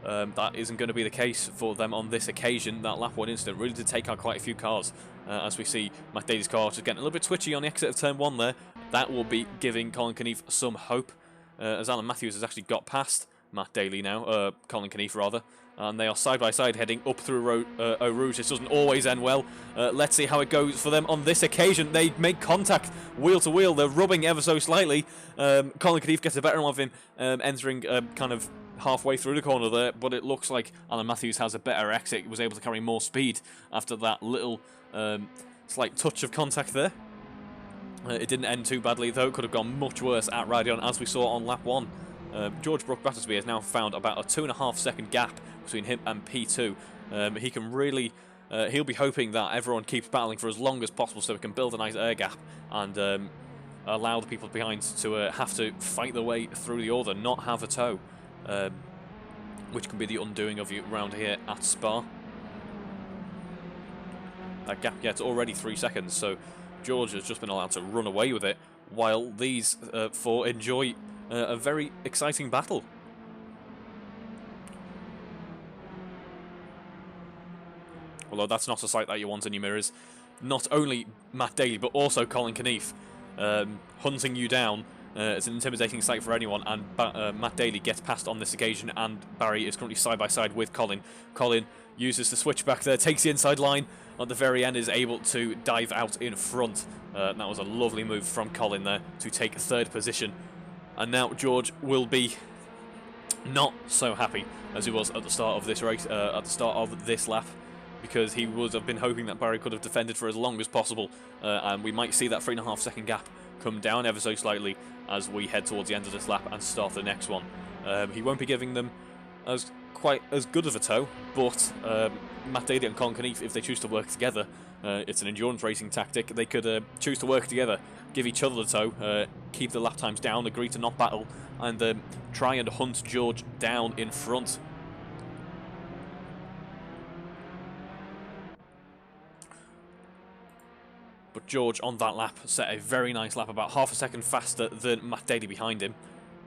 A: that isn't going to be the case for them on this occasion. That lap 1 incident really did take out quite a few cars, as we see Matt Daly's car just getting a little bit twitchy on the exit of turn 1 there. That will be giving Colin Kennedy some hope, as Alan Matthews has actually got past Matt Daly now, Colin Kennedy rather, and they are side by side heading up through Eau Rouge. This doesn't always end well. Let's see how it goes for them on this occasion. They make contact wheel to wheel. They're rubbing ever so slightly. Colin Kennedy gets a better one of him, entering kind of halfway through the corner there, but it looks like Alan Matthews has a better exit. He was able to carry more speed after that little slight touch of contact there. It didn't end too badly, though. It could have gone much worse at Radion, as we saw on lap 1. George Brook Battersby has now found about a 2.5 second gap between him and P2. He can really, he'll be hoping that everyone keeps battling for as long as possible so he can build a nice air gap and allow the people behind to have to fight their way through the order, not have a tow, which can be the undoing of you around here at Spa. That gap gets already 3 seconds, so George has just been allowed to run away with it, while these four enjoy a very exciting battle. Although that's not a sight that you want in your mirrors. Not only Matt Daly, but also Colin Kennedy hunting you down. It's an intimidating sight for anyone, and Matt Daly gets past on this occasion, and Barry is currently side by side with Colin. Colin uses the switchback there, takes the inside line, at the very end is able to dive out in front. That was a lovely move from Colin there to take third position And now George will be not so happy as he was at the start of this race, at the start of this lap, because he would have been hoping that Barry could have defended for as long as possible, and we might see that 3.5 second gap come down ever so slightly as we head towards the end of this lap and start the next one. He won't be giving them quite as good of a tow, but Matt Daly and Colin Kennedy, if they choose to work together, it's an endurance racing tactic. They could choose to work together, give each other the tow, keep the lap times down, agree to not battle, and try and hunt George down in front. But George on that lap set a very nice lap, about half a second faster than Matt Daly behind him.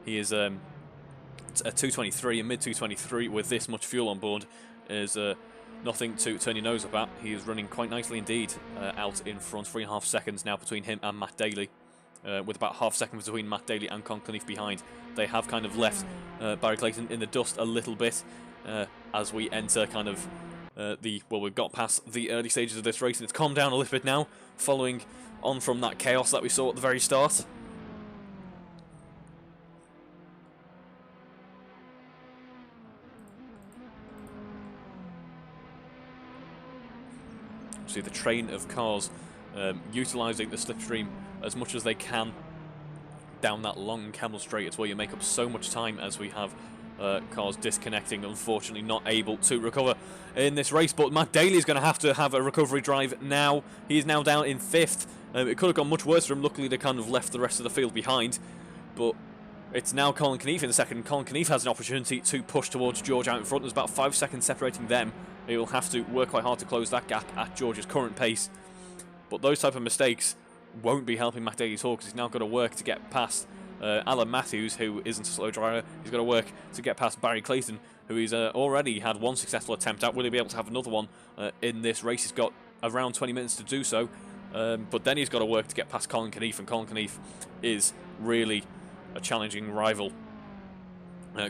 A: He is a 2:23, a mid 2:23 with this much fuel on board is nothing to turn your nose up at. He is running quite nicely indeed out in front. 3.5 seconds now between him and Matt Daly, with about half a second between Matt Daly and Colin Kennedy behind. They have kind of left Barry Clayton in the dust a little bit as we enter kind of we've got past the early stages of this race, and it's calmed down a little bit now, following on from that chaos that we saw at the very start. See the train of cars utilising the slipstream as much as they can down that long camel straight. It's where you make up so much time, as we have cars disconnecting, unfortunately not able to recover in this race. But Matt Daly is going to have a recovery drive now. He is now down in 5th. It could have gone much worse for him. Luckily they kind of left the rest of the field behind, but it's now Colin Kennedy in the second. Colin Kennedy has an opportunity to push towards George out in front. There's about 5 seconds separating them. He will have to work quite hard to close that gap at George's current pace, but those type of mistakes won't be helping Matt Daly's haul, because he's now got to work to get past Alan Matthews, who isn't a slow driver. He's got to work to get past Barry Clayton, who he's already had one successful attempt at. Will he be able to have another one in this race? He's got around 20 minutes to do so, but then he's got to work to get past Colin Kennedy, and Colin Kennedy is really a challenging rival.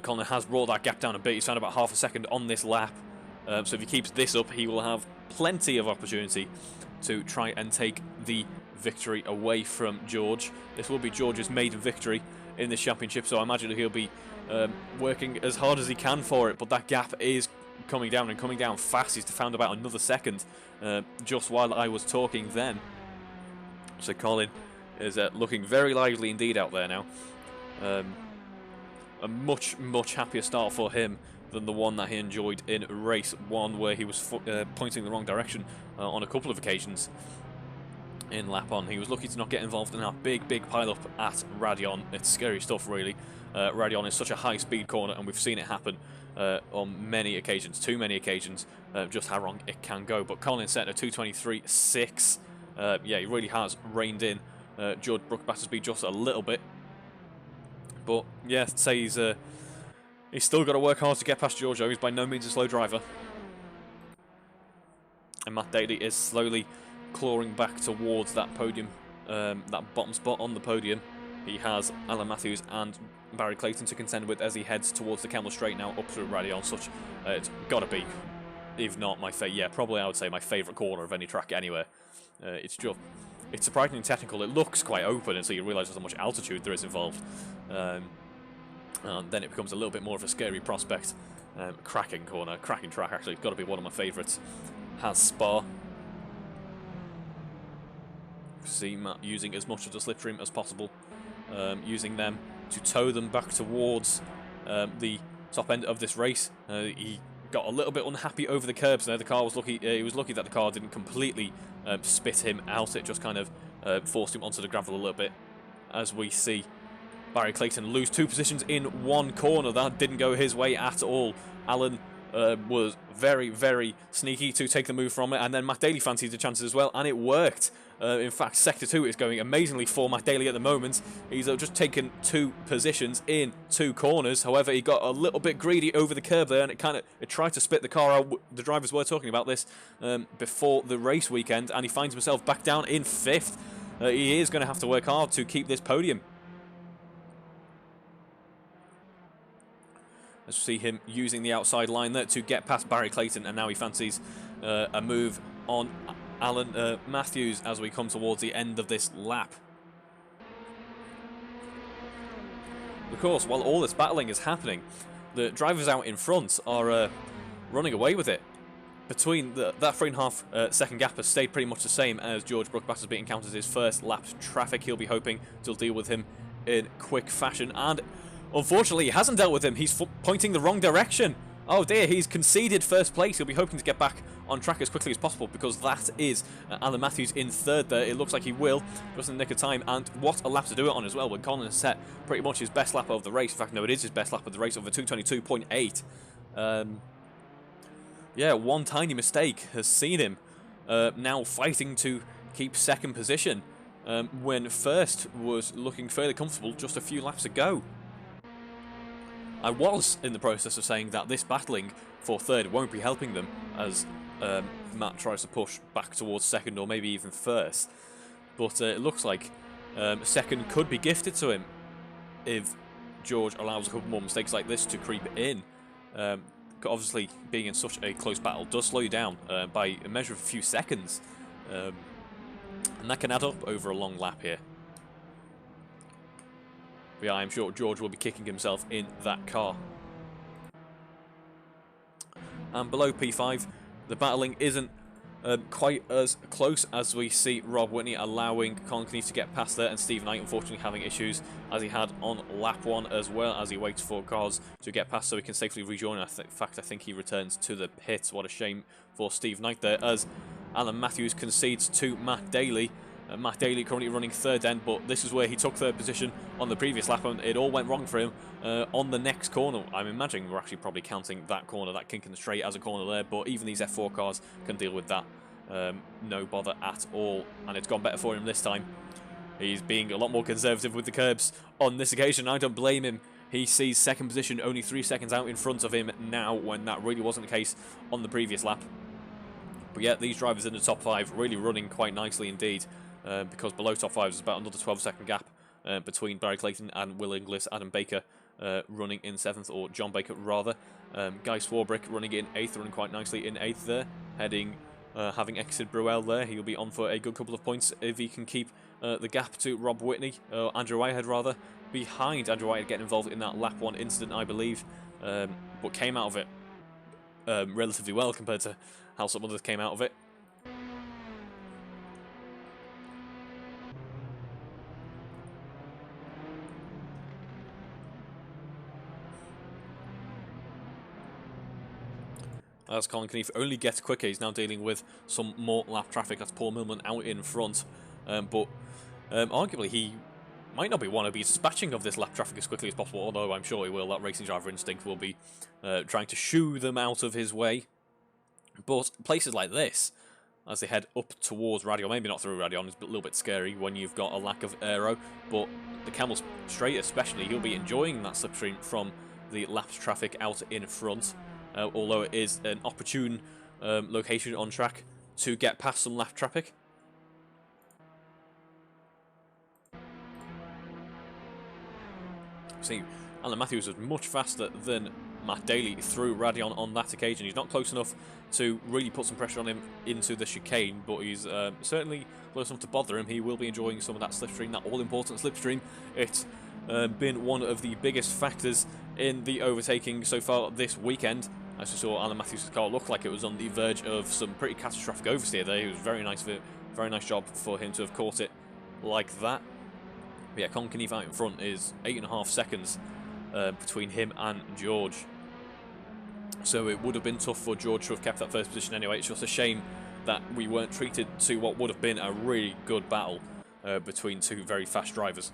A: Colin has brought that gap down a bit. He's found about half a second on this lap, so if he keeps this up, he will have plenty of opportunity to try and take the victory away from George. This will be George's maiden victory in this championship, so I imagine he'll be working as hard as he can for it, but that gap is coming down, and coming down fast. He's found about another second just while I was talking then. So Colin is looking very lively indeed out there now. A much happier start for him than the one that he enjoyed in race 1, where he was pointing the wrong direction on a couple of occasions in lap on. He was lucky to not get involved in that big pile-up at Radion. It's scary stuff, really. Radion is such a high-speed corner, and we've seen it happen on many occasions, too many occasions, just how wrong it can go. But Colin set a 2:23.6. Yeah, he really has reined in George Brook Battersby just a little bit. But yeah, I'd say he's still got to work hard to get past George, though. He's by no means a slow driver. And Matt Daly is slowly clawing back towards that podium, that bottom spot on the podium. He has Alan Matthews and Barry Clayton to contend with as he heads towards the Camel Straight now, up through Radion. Such it's got to be, if not my favourite, yeah, probably I would say my favourite corner of any track anywhere. It's surprisingly technical. It looks quite open until you realise how much altitude there is involved. And then it becomes a little bit more of a scary prospect. Cracking corner, cracking track actually. Got to be one of my favourites. Has Spa. See Matt using as much of the slipstream as possible, using them to tow them back towards the top end of this race. He got a little bit unhappy over the curbs there. The car was lucky. He was lucky that the car didn't completely spit him out. It just kind of forced him onto the gravel a little bit. As we see Barry Clayton lose 2 positions in one corner. That didn't go his way at all. Alan was very sneaky to take the move from it, and then Matt Daly fancied the chances as well, and it worked. In fact, Sector 2 is going amazingly for Matt Daly at the moment. He's just taken 2 positions in 2 corners. However, he got a little bit greedy over the curb there, and it tried to spit the car out. The drivers were talking about this before the race weekend, and he finds himself back down in 5th. He is going to have to work hard to keep this podium. As we see him using the outside line there to get past Barry Clayton, and now he fancies a move on Alan Matthews as we come towards the end of this lap. Of course, while all this battling is happening, the drivers out in front are running away with it. Between that 3.5 second gap has stayed pretty much the same as George Brookbatter's being encountered his first lap traffic. He'll be hoping to deal with him in quick fashion, and unfortunately he hasn't dealt with him. He's pointing the wrong direction. Oh dear, he's conceded first place. He'll be hoping to get back on track as quickly as possible, because that is Alan Matthews in third there. It looks like he will, just in the nick of time, and what a lap to do it on as well, when Colin has set pretty much his best lap of the race. In fact, no, it is his best lap of the race, over 2:22.8. Yeah, one tiny mistake has seen him now fighting to keep second position, when first was looking fairly comfortable just a few laps ago. I was in the process of saying that this battling for third won't be helping them, as Matt tries to push back towards second or maybe even first. But it looks like second could be gifted to him if George allows a couple more mistakes like this to creep in. Obviously, being in such a close battle does slow you down by a measure of a few seconds. And that can add up over a long lap here. But yeah, I'm sure George will be kicking himself in that car. And below P5, the battling isn't quite as close, as we see Rob Whitney allowing Colin Kennedy to get past there, and Steve Knight unfortunately having issues as he had on lap 1 as well, as he waits for cars to get past so he can safely rejoin. In fact, I think he returns to the pits. What a shame for Steve Knight there, as Alan Matthews concedes to Matt Daly. Matt Daly currently running third end, but this is where he took third position on the previous lap, and it all went wrong for him on the next corner. I'm imagining we're actually probably counting that corner, that kink in the straight, as a corner there, but even these F4 cars can deal with that. No bother at all, and it's gone better for him this time. He's being a lot more conservative with the curbs on this occasion. I don't blame him. He sees second position only 3 seconds out in front of him now, when that really wasn't the case on the previous lap. But yeah, these drivers in the top 5 really running quite nicely indeed. Because below top 5 is about another 12-second gap between Barry Clayton and Will Inglis. Adam Baker running in 7th, or John Baker rather. Guy Swarbrick running in 8th, running quite nicely in 8th there. Having exited Bruel there, he'll be on for a good couple of points if he can keep the gap to Rob Whitney, Andrew Whitehead rather, behind Andrew Whitehead, getting involved in that lap 1 incident, I believe, but came out of it relatively well compared to how some others came out of it. As Colin Kennedy only gets quicker, he's now dealing with some more lap traffic. That's Paul Millman out in front. But arguably he might not want to be dispatching of this lap traffic as quickly as possible, although I'm sure he will. That racing driver instinct will be trying to shoo them out of his way. But places like this, as they head up towards Radion, maybe not through Radion, it's a little bit scary when you've got a lack of aero, but the Camel Straight especially, he'll be enjoying that slipstream from the lap traffic out in front. Although it is an opportune location on track to get past some lap traffic. See, Alan Matthews was much faster than Matt Daly through Radion on that occasion. He's not close enough to really put some pressure on him into the chicane, but he's certainly close enough to bother him. He will be enjoying some of that slipstream, that all-important slipstream. It's been one of the biggest factors in the overtaking so far this weekend. As we saw, Alan Matthews' car looked like it was on the verge of some pretty catastrophic oversteer there. It was very nice job for him to have caught it like that. But yeah, Colin Kennedy out in front is 8.5 seconds between him and George. So it would have been tough for George to have kept that first position anyway. It's just a shame that we weren't treated to what would have been a really good battle between two very fast drivers.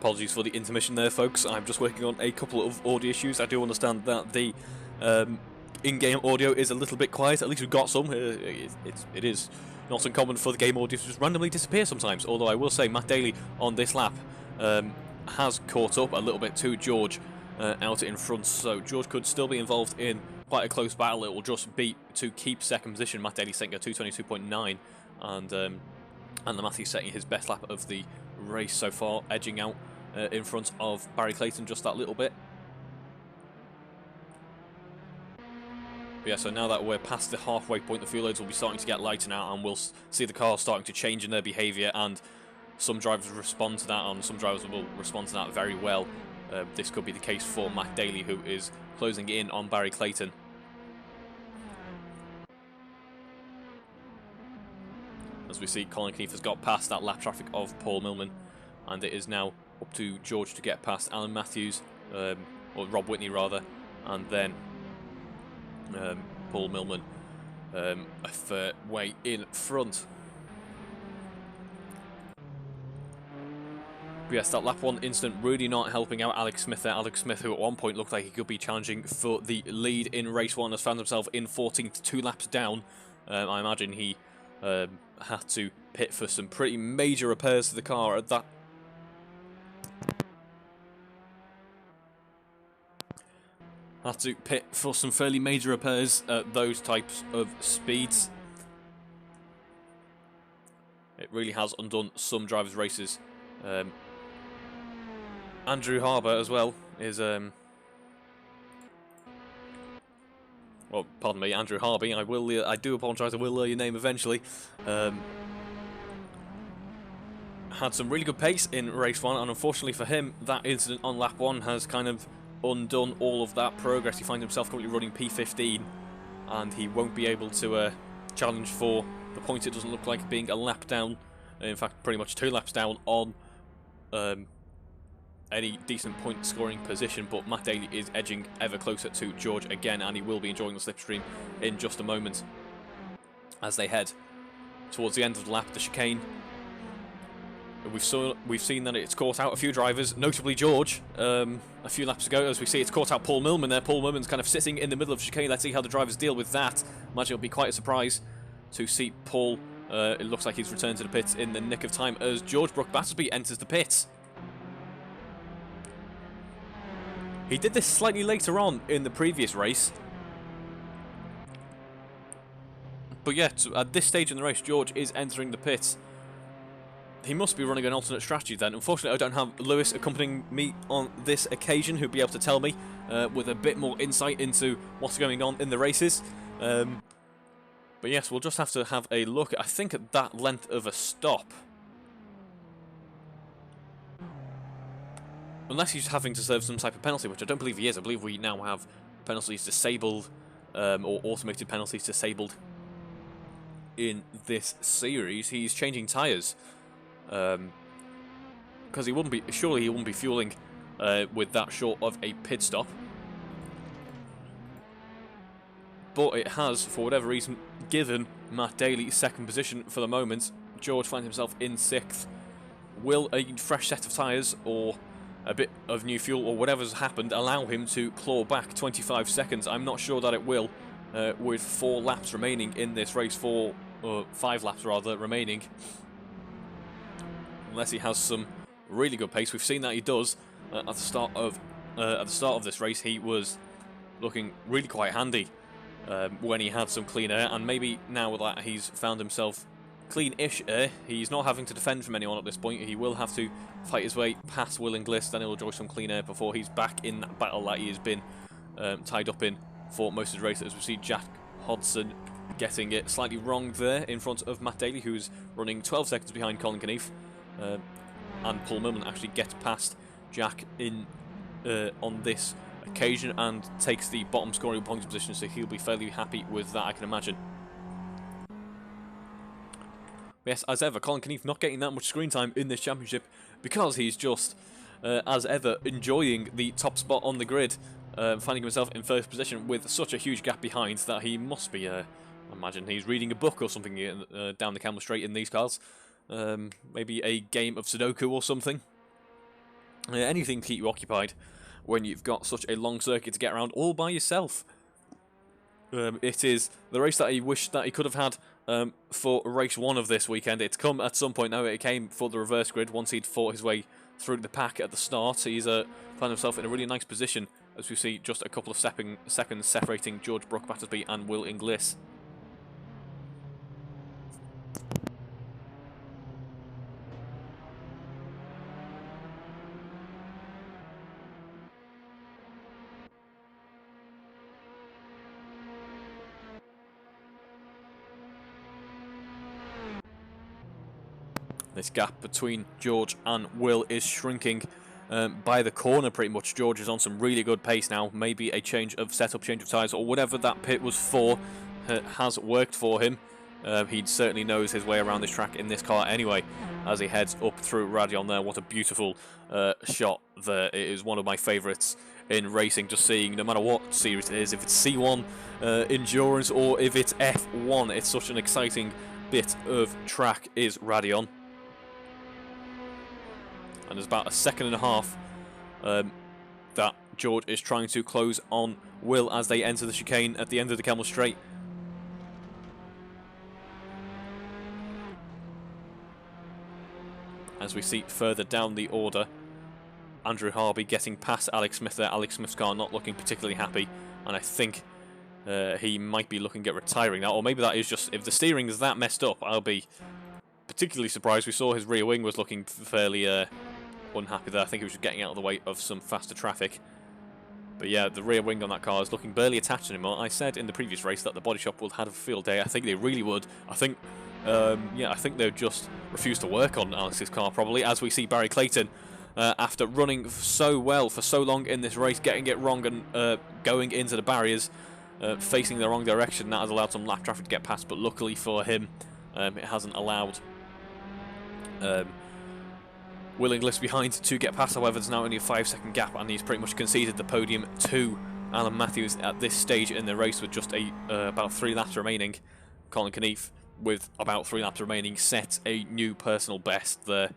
A: Apologies for the intermission there, folks. I'm just working on a couple of audio issues. I do understand that the in-game audio is a little bit quiet. At least we've got some. It is not uncommon for the game audio to just randomly disappear sometimes. Although I will say Matt Daly on this lap has caught up a little bit to George out in front. So George could still be involved in quite a close battle. It will just be to keep second position. Matt Daly setting a 2:22.9, and the Matthew setting his best lap of the race so far, edging out in front of Barry Clayton just that little bit. But yeah, so now that we're past the halfway point, the fuel loads will be starting to get lighter out, and we'll see the cars starting to change in their behaviour, and some drivers respond to that, and some drivers will respond to that very well. This could be the case for Matt Daly, who is closing in on Barry Clayton. As we see, Colin Kennedy has got past that lap traffic of Paul Millman, and it is now up to George to get past Alan Matthews, or Rob Whitney rather, and then Paul Millman a fair way in front. But yes, that lap 1 incident really not helping out Alex Smith there. Alex Smith, who at one point looked like he could be challenging for the lead in race 1, has found himself in 14th, 2 laps down. I imagine he had to pit for some pretty major repairs to the car at that. Had to pit for some fairly major repairs at those types of speeds. It really has undone some drivers' races. Andrew Harbour as well is well, pardon me, Andrew Harvey. I do apologise. I will learn your name eventually. Had some really good pace in race 1, and unfortunately for him, that incident on lap 1 has kind of undone all of that progress. He finds himself currently running P15, and he won't be able to challenge for the point. It doesn't look like being a lap down. In fact, pretty much 2 laps down on any decent point scoring position, but Matt Daly is edging ever closer to George again, and he will be enjoying the slipstream in just a moment as they head towards the end of the lap. The chicane, we've seen that it's caught out a few drivers, notably George, a few laps ago. As we see, it's caught out Paul Millman there. Paul Millman's kind of sitting in the middle of the chicane. Let's see how the drivers deal with that. Imagine it'll be quite a surprise to see Paul. It looks like he's returned to the pits in the nick of time as George Brooke Battersby enters the pits. He did this slightly later on in the previous race. But yet, at this stage in the race, George is entering the pits. He must be running an alternate strategy then. Unfortunately, I don't have Lewis accompanying me on this occasion, who'd be able to tell me with a bit more insight into what's going on in the races. But yes, we'll just have to have a look. I think at that length of a stop, unless he's having to serve some type of penalty, which I don't believe he is. I believe we now have penalties disabled, or automated penalties disabled in this series. He's changing tyres, because he wouldn't be. Surely he wouldn't be fueling with that short of a pit stop. But it has, for whatever reason, given Matt Daly second position for the moment. George finds himself in 6th. Will a fresh set of tyres or a bit of new fuel or whatever's happened allow him to claw back 25 seconds? I'm not sure that it will, with 4 laps remaining in this race, 5 laps rather remaining. Unless he has some really good pace. We've seen that he does at the start of this race. He was looking really quite handy when he had some clean air, and maybe now that he's found himself clean-ish air, he's not having to defend from anyone at this point. He will have to fight his way past Will Inglis, then he'll enjoy some clean air before he's back in that battle that he has been tied up in for most of the race. As we see Jack Hodson getting it slightly wrong there in front of Matt Daly, who's running 12 seconds behind Colin Kennedy, and Paul Millman actually gets past Jack in on this occasion and takes the bottom scoring points position, so he'll be fairly happy with that, I can imagine. Yes, as ever, Colin Kennedy not getting that much screen time in this championship because he's just, as ever, enjoying the top spot on the grid, finding himself in first position with such a huge gap behind that he must be, I imagine he's reading a book or something down the camera straight in these cars. Maybe a game of Sudoku or something. anything to keep you occupied when you've got such a long circuit to get around all by yourself. It is the race that he wished that he could have had for race 1 of this weekend. It's come at some point now. It came for the reverse grid once he'd fought his way through the pack at the start. He's found himself in a really nice position, as we see just a couple of seconds separating George Brook Battersby and Will Inglis. This gap between George and Will is shrinking by the corner pretty much. George is on some really good pace now. Maybe a change of setup, change of tyres, or whatever that pit was for has worked for him. He certainly knows his way around this track in this car anyway, as he heads up through Radion there. What a beautiful shot there. It is one of my favourites in racing, just seeing, no matter what series it is, if it's C1 Endurance or if it's F1, it's such an exciting bit of track is Radion. And there's about a second and a half that George is trying to close on Will as they enter the chicane at the end of the Camel Straight. As we see further down the order, Andrew Harvey getting past Alex Smith there. Alex Smith's car not looking particularly happy, and I think he might be looking at retiring now. Or maybe that is just, if the steering is that messed up, I'll be particularly surprised. We saw his rear wing was looking fairly unhappy there. I think he was just getting out of the way of some faster traffic. But yeah, the rear wing on that car is looking barely attached anymore. I said in the previous race that the body shop would have a field day. I think they really would. I think, yeah, I think they would just refuse to work on Alex's car probably, as we see Barry Clayton, after running so well for so long in this race, getting it wrong and going into the barriers, facing the wrong direction. That has allowed some lap traffic to get past, but luckily for him, it hasn't allowed Will Inglis behind to get past. However, there's now only a 5-second gap, and he's pretty much conceded the podium to Alan Matthews at this stage in the race with just about 3 laps remaining. Colin Kennedy, with about 3 laps remaining, set a new personal best there.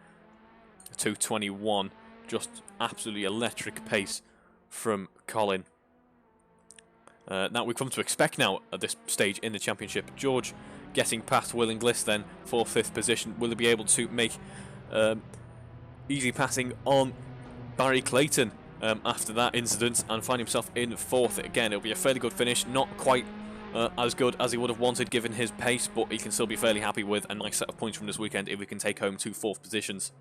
A: 2:21, just absolutely electric pace from Colin. Now we've come to expect now at this stage in the championship. George getting past Will Inglis then for 5th position. Will he be able to make easy passing on Barry Clayton after that incident and find himself in 4th? Again, it'll be a fairly good finish, not quite as good as he would have wanted given his pace, but he can still be fairly happy with a nice set of points from this weekend if we can take home 2 4th positions.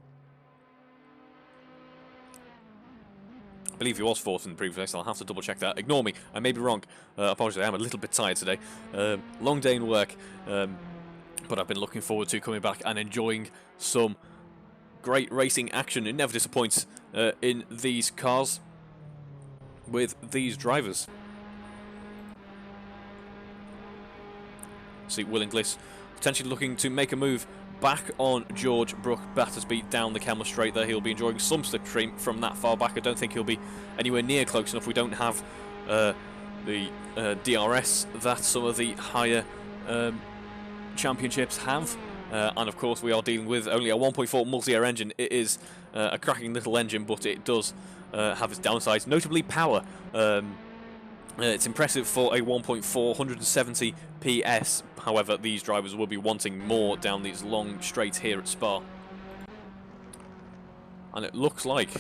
A: I believe he was 4th in the previous race. I'll have to double check that. Ignore me, I may be wrong. Apologies, I am a little bit tired today. Long day in work, but I've been looking forward to coming back and enjoying some great racing action. It never disappoints in these cars with these drivers. See Will Inglis potentially looking to make a move back on George Brook Battersby down the Camel Straight there. He'll be enjoying some slipstream from that far back. I don't think he'll be anywhere near close enough. We don't have the DRS that some of the higher championships have. And of course we are dealing with only a 1.4 multi-air engine. It is a cracking little engine, but it does have its downsides, notably power. It's impressive for a 1.4, 170 PS. However, these drivers will be wanting more down these long straights here at Spa. And it looks like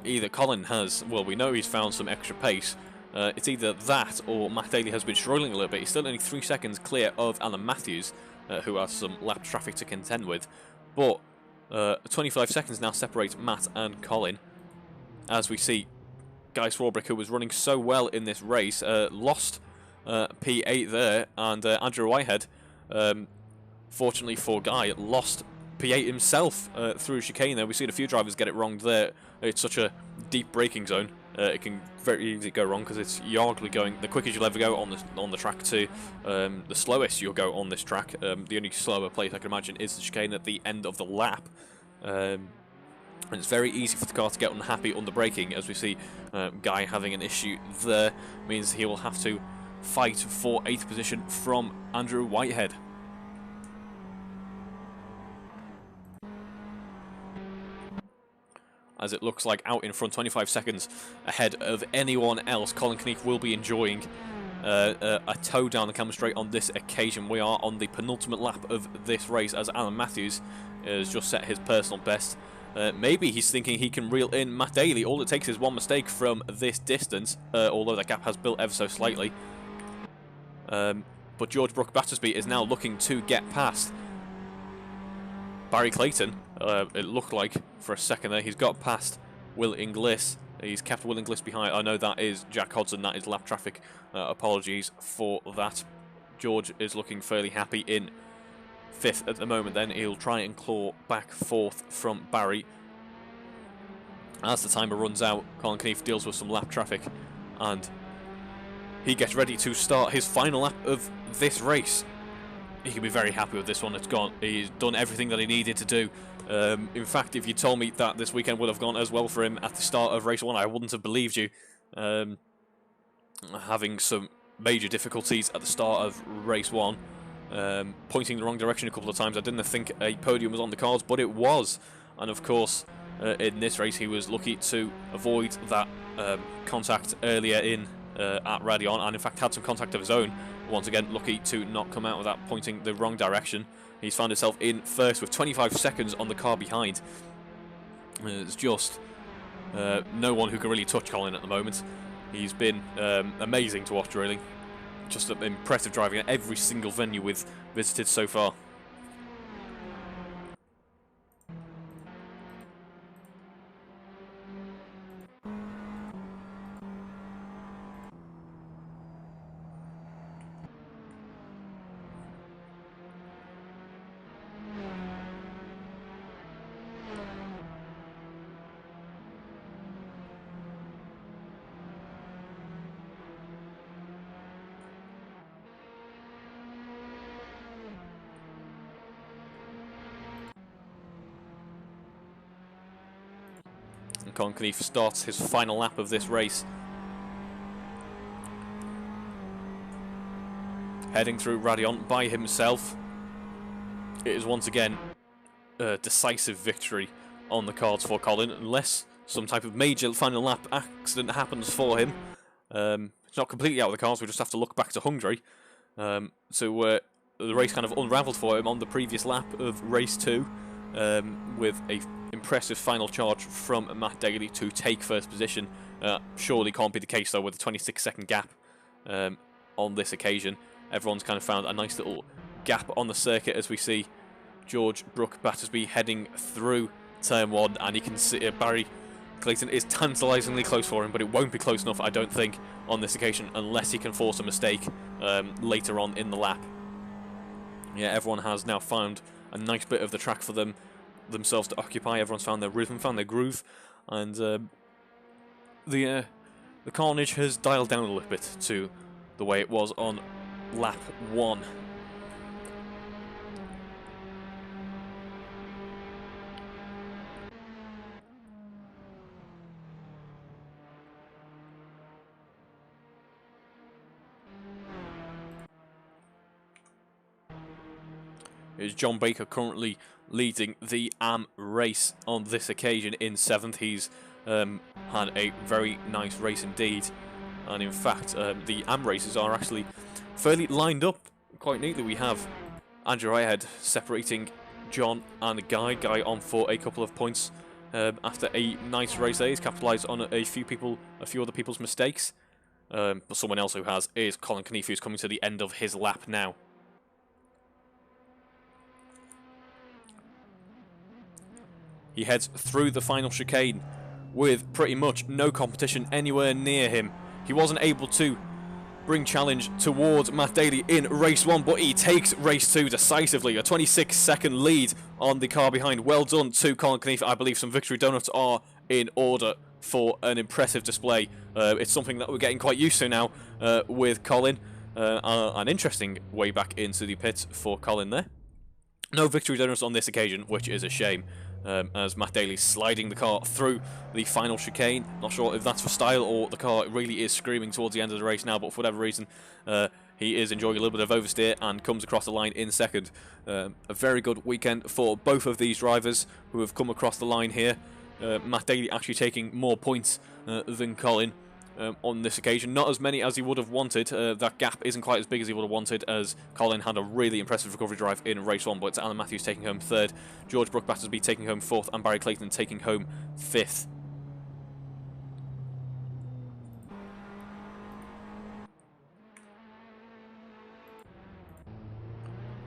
A: either Colin has, well, we know he's found some extra pace. It's either that or Matt Daly has been struggling a little bit. He's still only 3 seconds clear of Alan Matthews, who has some lap traffic to contend with. But 25 seconds now separate Matt and Colin, as we see Guy Swarbrick, who was running so well in this race, lost P8 there, and Andrew Whitehead, fortunately for Guy, lost P8 himself through chicane there. We've seen a few drivers get it wrong there. It's such a deep braking zone. It can very easily go wrong because you're arguably going the quickest you'll ever go on the track to the slowest you'll go on this track. The only slower place I can imagine is the chicane at the end of the lap. And it's very easy for the car to get unhappy on the braking, as we see Guy having an issue there. Means he will have to fight for 8th position from Andrew Whitehead. as it looks like out in front, 25 seconds ahead of anyone else. Colin Kennedy will be enjoying a toe down the camera straight on this occasion. We are on the penultimate lap of this race as Alan Matthews has just set his personal best. Maybe he's thinking he can reel in Matt Daly. All it takes is one mistake from this distance, although that gap has built ever so slightly. But George Brooke Battersby is now looking to get past Barry Clayton. It looked like for a second there. He's got past Will Inglis. He's kept Will Inglis behind. I know that is Jack Hodson. That is lap traffic. Apologies for that. George is looking fairly happy in 5th at the moment. Then he'll try and claw back 4th from Barry. As the timer runs out, Colin Kennedy deals with some lap traffic, and he gets ready to start his final lap of this race. He can be very happy with this one. It's gone. He's done everything that he needed to do. In fact, if you told me that this weekend would have gone as well for him at the start of race 1, I wouldn't have believed you. Having some major difficulties at the start of race 1, pointing the wrong direction a couple of times. I didn't think a podium was on the cards, but it was. And of course, in this race, he was lucky to avoid that contact earlier in at Radion, and in fact had some contact of his own. Once again, lucky to not come out of that pointing the wrong direction. He's found himself in 1st with 25 seconds on the car behind. There's just no one who can really touch Colin at the moment. He's been amazing to watch, really. Just impressive driving at every single venue we've visited so far. Colin Kennedy starts his final lap of this race. Heading through Radion by himself. It is once again a decisive victory on the cards for Colin, unless some type of major final lap accident happens for him. It's not completely out of the cards, we just have to look back to Hungary. So the race kind of unravelled for him on the previous lap of race 2, with a impressive final charge from Matt Daly to take 1st position. Surely can't be the case though with a 26-second gap on this occasion. Everyone's kind of found a nice little gap on the circuit as we see George Brooke Battersby heading through turn 1, and you can see Barry Clayton is tantalisingly close for him, but it won't be close enough, I don't think, on this occasion unless he can force a mistake later on in the lap. Yeah, everyone has now found a nice bit of the track for themselves to occupy. Everyone's found their rhythm, found their groove, and the carnage has dialed down a little bit to the way it was on lap 1. Is John Baker currently leading the AM race on this occasion in 7th. He's had a very nice race indeed, and in fact the AM races are actually fairly lined up quite neatly. We have Andrew Whitehead separating John and Guy on for a couple of points after a nice race there. He's capitalised on a few other people's mistakes, but someone else who has is Colin Kennedy, who's coming to the end of his lap now. He heads through the final chicane with pretty much no competition anywhere near him. He wasn't able to bring challenge towards Matt Daly in race 1, but he takes race 2 decisively. A 26-second lead on the car behind. Well done to Colin Kennedy. I believe some victory donuts are in order for an impressive display. It's something that we're getting quite used to now with Colin. An interesting way back into the pits for Colin there. No victory donuts on this occasion, which is a shame. As Matt Daly's sliding the car through the final chicane. Not sure if that's for style or the car really is screaming towards the end of the race now, but for whatever reason he is enjoying a little bit of oversteer and comes across the line in 2nd. A very good weekend for both of these drivers who have come across the line here. Matt Daly actually taking more points than Colin on this occasion. Not as many as he would have wanted. That gap isn't quite as big as he would have wanted, as Colin had a really impressive recovery drive in race 1, but it's Alan Matthews taking home 3rd, George Brook-Battersby taking home 4th, and Barry Clayton taking home 5th.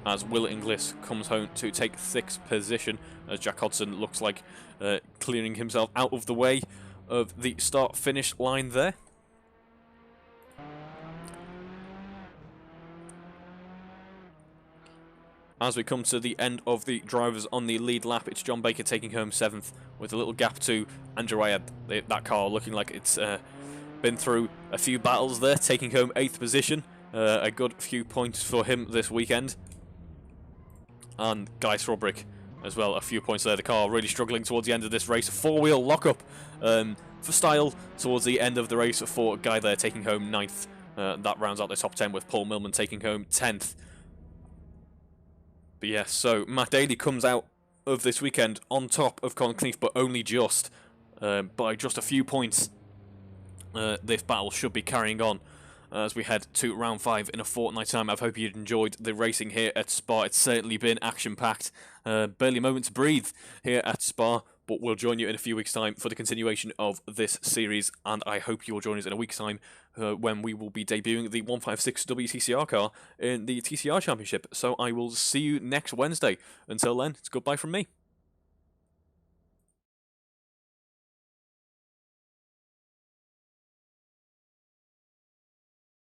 A: As Will Inglis comes home to take 6th position, as Jack Hodson looks like clearing himself out of the way of the start-finish line there. As we come to the end of the drivers on the lead lap, it's John Baker taking home 7th, with a little gap to Andrew Ayad. That car looking like it's been through a few battles there, taking home 8th position. A good few points for him this weekend. And Guy Strawbrick as well, a few points there. The car really struggling towards the end of this race. A 4-wheel lockup for style towards the end of the race for Guy there, taking home 9th. That rounds out the top 10 with Paul Millman taking home 10th. But yes, so Matt Daly comes out of this weekend on top of Colin Kennedy, but only just by just a few points. This battle should be carrying on as we head to round 5 in a fortnight's time. I hope you'd enjoyed the racing here at Spa. It's certainly been action-packed. Barely a moment to breathe here at Spa, but we'll join you in a few weeks' time for the continuation of this series, and I hope you'll join us in a week's time when we will be debuting the 156 WTCR car in the TCR Championship. So I will see you next Wednesday. Until then, it's goodbye from me.